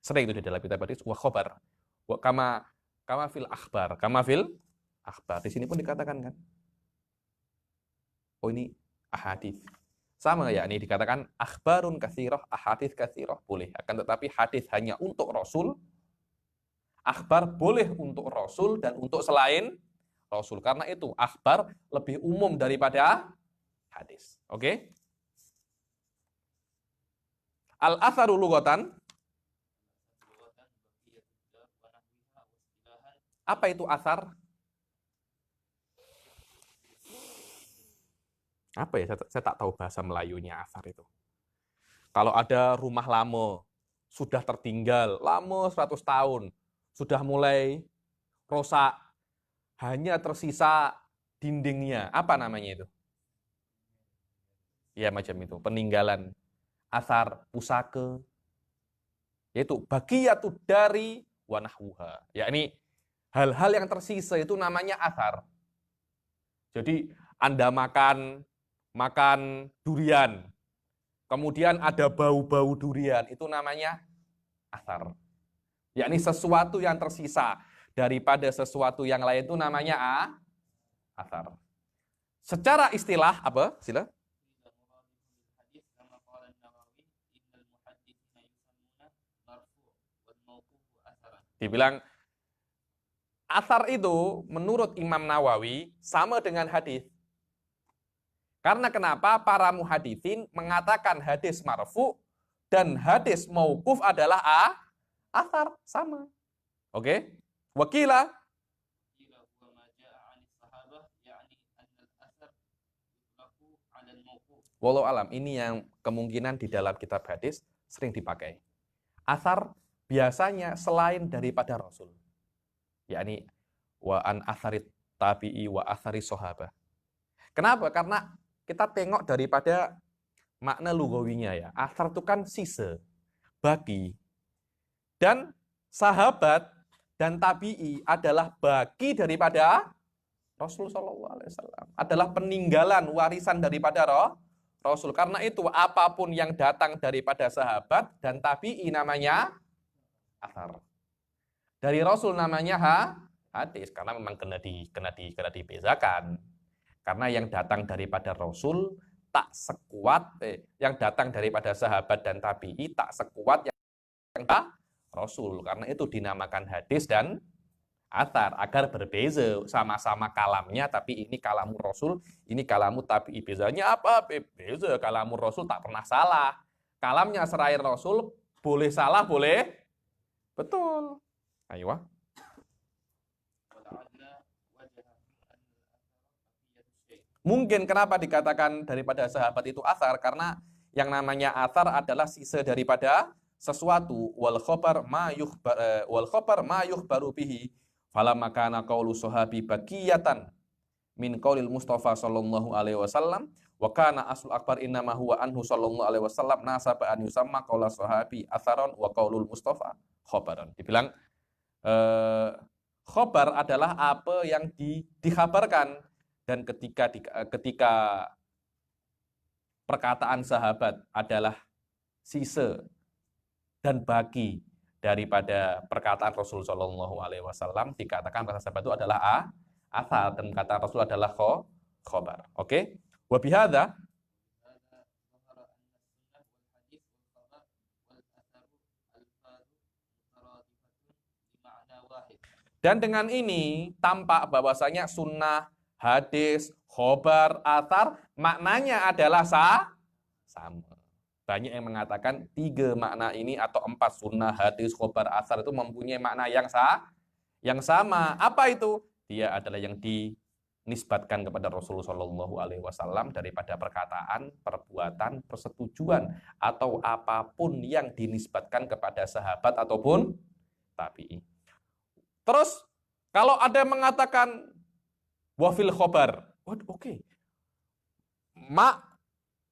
Sering itu di dalam kitab hadis wa khobar. Wa kama fil akhbar. Kama fil akhbar. Di sini pun dikatakan kan. Oh ini ahadits. Sama ya, ini dikatakan akhbarun katsirah, ahadits katsirah, boleh. Akan tetapi hadis hanya untuk Rasul. Akhbar boleh untuk Rasul dan untuk selain Rasul. Karena itu akhbar lebih umum daripada hadis. Oke? Al-atharu lughatan. Apa itu athar? Apa ya? Saya tak tahu bahasa Melayunya athar itu. Kalau ada rumah lama, sudah tertinggal, lama 100 tahun, sudah mulai rusak, hanya tersisa dindingnya. Apa namanya itu? Ya macam itu, peninggalan. Athar, pusaka. Yaitu bagiyatud dari wa nahwuha. Yakni hal-hal yang tersisa itu namanya athar. Jadi Anda makan durian, kemudian ada bau-bau durian, itu namanya athar. Yakni sesuatu yang tersisa daripada sesuatu yang lain itu namanya athar. Secara istilah apa? Sila. Dibilang athar itu menurut Imam Nawawi sama dengan hadis. Karena kenapa? Para muhaditsin mengatakan hadis marfu dan hadis mauquf adalah athar, sama. Oke? Wakila موقوف. Wallahu alam, ini yang kemungkinan di dalam kitab hadis sering dipakai. Athar biasanya selain daripada Rasul. Yakni wa an atharit tabi'i wa athari sahabah. Kenapa? Karena kita tengok daripada makna lugawinya ya. Athar itu kan sisa, bagi. Dan sahabat dan tabi'i adalah bagi daripada Rasul Shallallahu Alaihi Wasallam. Adalah peninggalan warisan daripada Rasul. Karena itu apapun yang datang daripada sahabat dan tabi'i namanya athar. Dari Rasul namanya hadis karena memang kena dibezakan. Karena yang datang daripada Rasul tak sekuat yang datang daripada sahabat dan tabi'i tak sekuat yang Rasul. Karena itu dinamakan hadis dan athar agar berbeza, sama-sama kalamnya tapi ini kalamu Rasul, ini kalamu tabi'i. Bezanya apa? Beza. Kalamu Rasul tak pernah salah. Kalamnya selain Rasul boleh salah, boleh betul. Ayo. Mungkin kenapa dikatakan daripada sahabat itu athar, karena yang namanya athar adalah sisa daripada sesuatu. Wal khobar ma yukhbaru bihi falamma kana qaulu sahabi baqiyatan min qaulil Mustafa sallallahu alaihi wasallam wa kana aslul akbar innama huwa anhu sallallahu alaihi wasallam nasaba an yusamma qaula sahabi atharon wa qaulul Mustafa khobaran. Dibilang khobar adalah apa yang dikhabarkan. Dan ketika perkataan sahabat adalah sisa dan bagi daripada perkataan Rasul Shallallahu Alaihi Wasallam, dikatakan kata sahabat itu adalah athar dan kata Rasul adalah khobar. Oke? Wabihada. Dan dengan ini tampak bahwasanya sunnah, hadis, khobar, athar, maknanya adalah sama. Banyak yang mengatakan 3 makna ini atau 4 sunnah, hadis, khobar, athar itu mempunyai makna yang sama. Apa itu? Dia adalah yang dinisbatkan kepada Rasulullah SAW daripada perkataan, perbuatan, persetujuan atau apapun yang dinisbatkan kepada sahabat ataupun tabi'i. Terus kalau ada yang mengatakan wafil khobar, oke.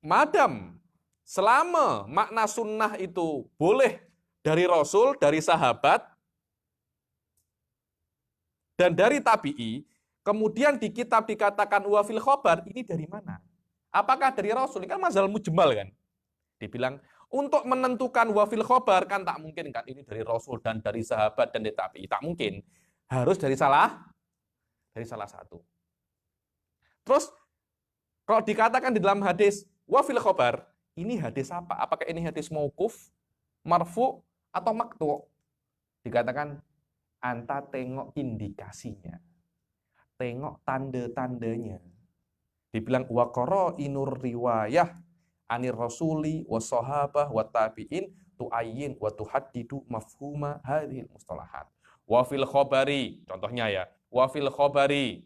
Madam selama makna sunnah itu boleh dari Rasul, dari sahabat, dan dari tabi'i, kemudian di kitab dikatakan wafil khobar, ini dari mana? Apakah dari Rasul? Ini kan mazhal mujmal kan? Dibilang untuk menentukan wafil khobar kan tak mungkin kan ini dari Rasul dan dari sahabat dan dari tabi'i, tak mungkin. Harus dari salah satu. Terus kalau dikatakan di dalam hadis wafil khobar, ini hadis apa? Apakah ini hadis mauquf, marfu, atau maqtu? Dikatakan anta tengok indikasinya, tengok tanda-tandanya. Dibilang waqara inur riwayah anir rasuli wassahabah wa tabi'in tu'ayyin wa tuhaddidu mafhuma hadhil mustalahat. Wa fil khobari, contohnya ya, wa fil khobari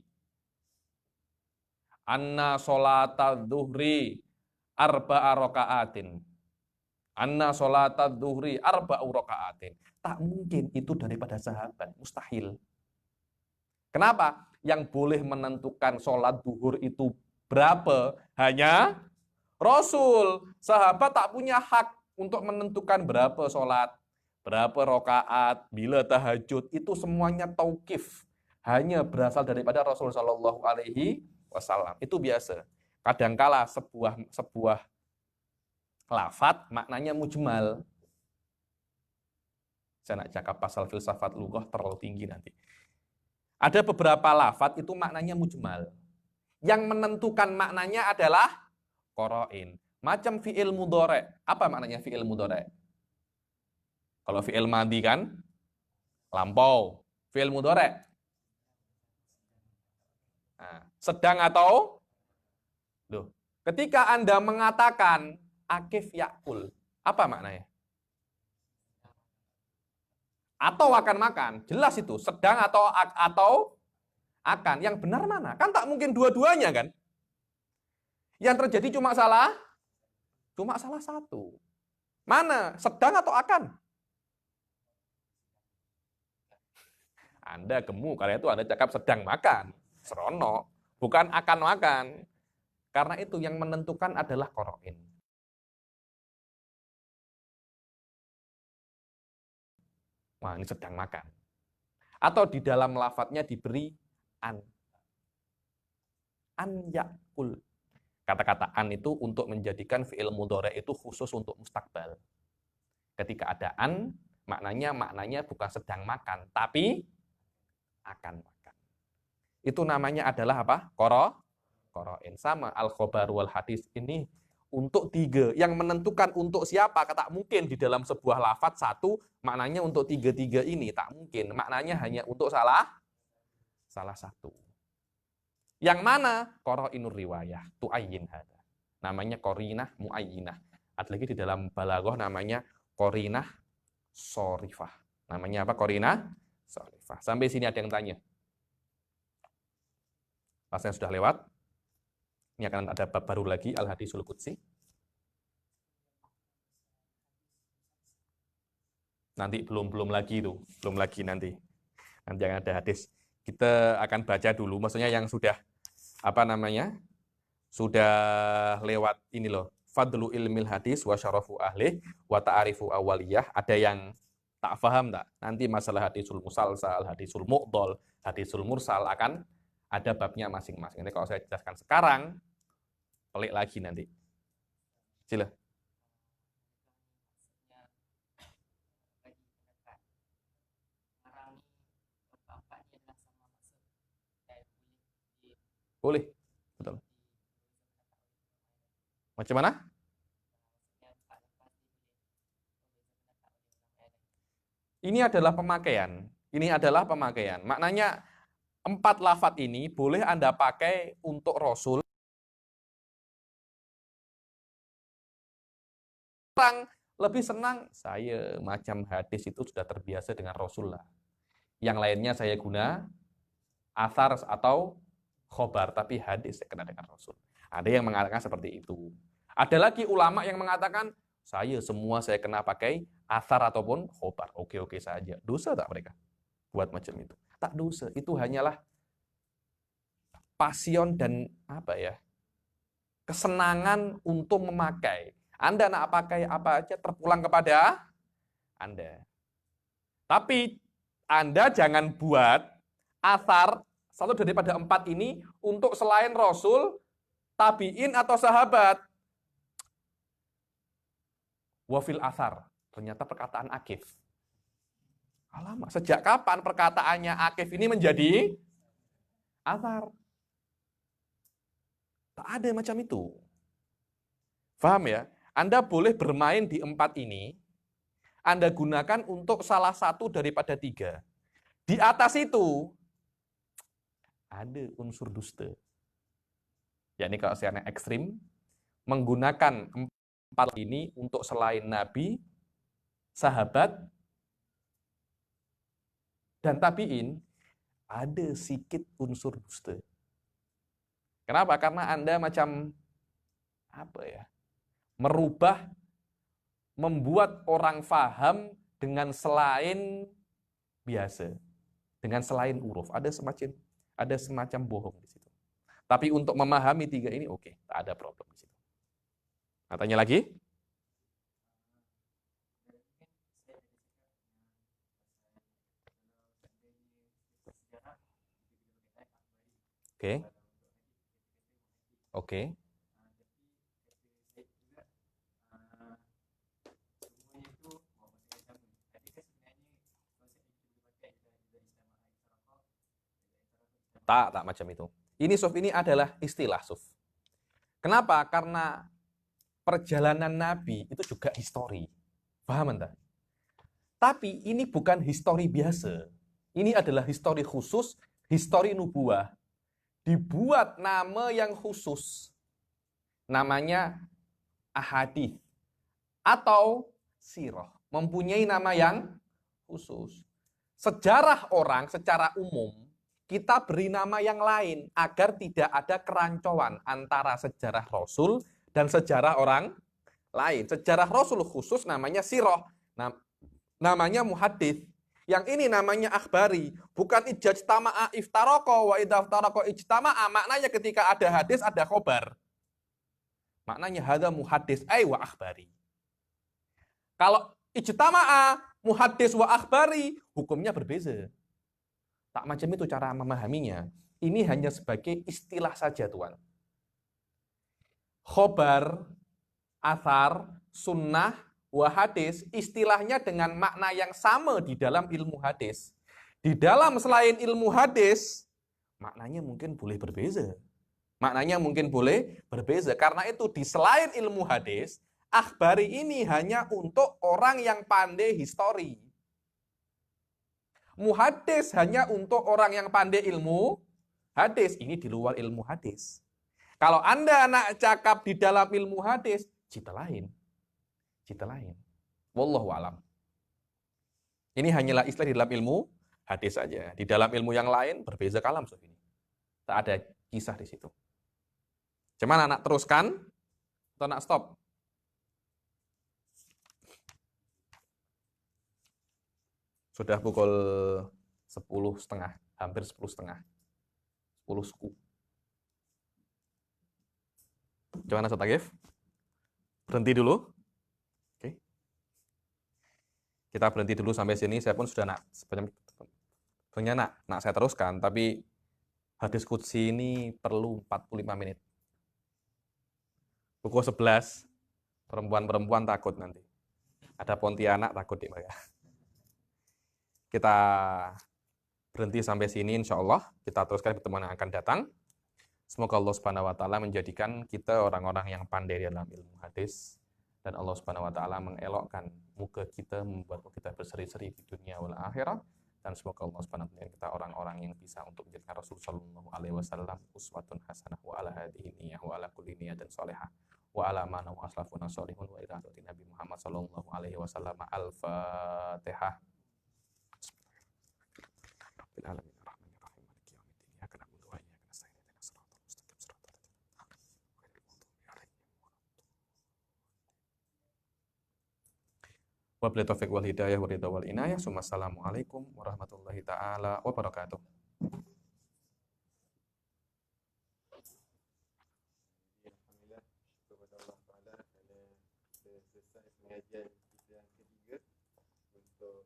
anna sholata dhuhri arba'a raka'atin. Anna sholata dhuhri arba'u raka'atin. Tak mungkin itu daripada sahabat, mustahil. Kenapa? Yang boleh menentukan sholat duhur itu berapa? Hanya Rasul. Sahabat tak punya hak untuk menentukan berapa sholat, berapa rakaat, bila tahajud. Itu semuanya tauqif. Hanya berasal daripada Rasul Shallallahu Alaihi Wasallam. Itu biasa. Kadangkala sebuah lafadz maknanya mujmal. Saya nak cakap pasal filsafat lughah terlalu tinggi nanti. Ada beberapa lafadz itu maknanya mujmal. Yang menentukan maknanya adalah qarain. Macam fi'il mudhari'. Apa maknanya fi'il mudhari'? Kalau fi'il madhi kan lampau. Fi'il mudhari'. Nah, sedang atau loh. Ketika Anda mengatakan akif yakul, apa maknanya? Atau akan makan. Jelas itu, sedang atau akan. Yang benar mana? Kan tak mungkin dua-duanya kan? Yang terjadi cuma salah satu. Mana? Sedang atau akan? Anda gemuk, karena itu Anda cakap sedang makan. Serono, bukan akan makan. Karena itu yang menentukan adalah qoro'in. Wah, ini sedang makan. Atau di dalam lafadznya diberi an. An yakul. Kata-kata an itu untuk menjadikan fi'il mudhari' itu khusus untuk mustakbal. Ketika ada an, maknanya bukan sedang makan, tapi akan makan. Itu namanya adalah apa? Qoro'in. Sama al-khobar wal hadis ini untuk tiga. Yang menentukan untuk siapa, tak mungkin di dalam sebuah lafadz satu, maknanya untuk tiga-tiga ini. Tak mungkin. Maknanya hanya untuk salah satu. Yang mana? Qoro'inur riwayah. Tu'ayyin hada. Namanya qorinah mu'ayyinah. Ada lagi di dalam balaghah namanya qorinah sorifah. Namanya apa? Qorinah sorifah. Sampai sini ada yang tanya. Pasnya sudah lewat. Ini akan ada bab baru lagi, Al-Hadisul Qudsi. Nanti belum lagi itu. Belum lagi nanti. Nanti akan ada hadis. Kita akan baca dulu, maksudnya yang sudah sudah lewat ini loh, fadlu ilmil hadis wa syarafu ahlih wa ta'arifu awaliyah. Ada yang tak paham tak? Nanti masalah hadisul musalsal, hadisul mu'dol, hadisul mursal akan ada babnya masing-masing. Nanti kalau saya jelaskan sekarang, pelik lagi nanti. Sila. Boleh, betul. Macam mana? Ini adalah pemakaian. Maknanya 4 lafadz ini boleh Anda pakai untuk Rasul. Orang lebih senang, saya macam hadis itu sudah terbiasa dengan Rasulullah. Yang lainnya saya guna athar atau khobar, tapi hadis saya kenal dengan Rasul. Ada yang mengatakan seperti itu. Ada lagi ulama yang mengatakan, saya kena pakai athar ataupun khobar. Oke saja. Dosa tak mereka buat macam itu? Tak dosa. Itu hanyalah pasion dan kesenangan untuk memakai. Anda nak pakai apa aja terpulang kepada Anda. Tapi Anda jangan buat athar satu daripada 4 ini untuk selain Rasul, tabi'in atau sahabat. Wafil athar, ternyata perkataan Akif. Alamak, sejak kapan perkataannya Akif ini menjadi athar? Tak ada macam itu. Paham ya? Anda boleh bermain di 4 ini, Anda gunakan untuk salah satu daripada 3. Di atas itu, ada unsur dusta. Yakni kalau secara ekstrim, menggunakan 4 ini untuk selain Nabi, sahabat, dan tabi'in, ada sedikit unsur dusta. Kenapa? Karena Anda macam membuat orang faham dengan selain biasa, dengan selain uruf. Ada semacam bohong di situ. Tapi untuk memahami 3 ini oke, tak ada problem di situ. Nah, tanya lagi? Oke. Oke. Tak macam itu. Ini Suf, ini adalah istilah Suf. Kenapa? Karena perjalanan Nabi itu juga histori. Paham entah? Tapi ini bukan histori biasa. Ini adalah histori khusus, histori nubuah. Dibuat nama yang khusus. Namanya ahadits atau sirah. Mempunyai nama yang khusus. Sejarah orang secara umum kita beri nama yang lain agar tidak ada kerancuan antara sejarah Rasul dan sejarah orang lain. Sejarah Rasul khusus namanya sirah, namanya muhadits. Yang ini namanya akhbari, bukan ijtama'a iftaroko wa idaftaroko ijtama'a. Maknanya ketika ada hadis ada khobar. Maknanya hadza muhadits wa akhbari. Kalau ijtama'a muhadits wa akhbari, hukumnya berbeza. Tak macam itu cara memahaminya. Ini hanya sebagai istilah saja, Tuan. Khobar, athar, sunnah, wa hadis, istilahnya dengan makna yang sama di dalam ilmu hadis. Di dalam selain ilmu hadis, maknanya mungkin boleh berbeza. Maknanya mungkin boleh berbeza. Karena itu di selain ilmu hadis, akhbari ini hanya untuk orang yang pandai histori. Muhadis hanya untuk orang yang pandai ilmu hadis. Ini di luar ilmu hadis. Kalau Anda nak cakap di dalam ilmu hadis, cita lain. Cita lain. Wallahu alam. Ini hanyalah istilah di dalam ilmu hadis saja. Di dalam ilmu yang lain berbeza kalam ini. Tak ada kisah di situ. Cuman anak teruskan atau nak stop? Sudah pukul 10.30, hampir 10.30. 10 suku. Gimana Ustaz Agif? Berhenti dulu. Oke. Kita berhenti dulu sampai sini. Saya pun sudah sebenarnya nak saya teruskan, tapi hadis qudsi ini perlu 45 menit. Pukul 11, perempuan-perempuan takut nanti. Ada Pontianak takut di mereka. Kita berhenti sampai sini insya Allah. Kita teruskan pertemuan yang akan datang. Semoga Allah Subhanahu wa taala menjadikan kita orang-orang yang pandai dalam ilmu hadis, dan Allah Subhanahu wa taala mengelokkan muka kita, membuat kita berseri-seri di dunia wal akhirah, dan semoga Allah Subhanahu wa taala kita orang-orang yang bisa untuk menjadikan Rasul sallallahu alaihi wasallam uswatun hasanah wa ala hadhihi niyyah wa ala kulli niyatin shalihah wa ala man wa aslafuna shalihun wa ila Nabi Muhammad sallallahu alaihi wasallam. Al-Fatihah. Alamin. Wabillahi taufiq wal hidayah wa ridha wal inayah. Assalamualaikum warahmatullahi taala wabarakatuh. Alhamdulillah, kepada Allah Taala kerana selesai pengajian kita yang ketiga untuk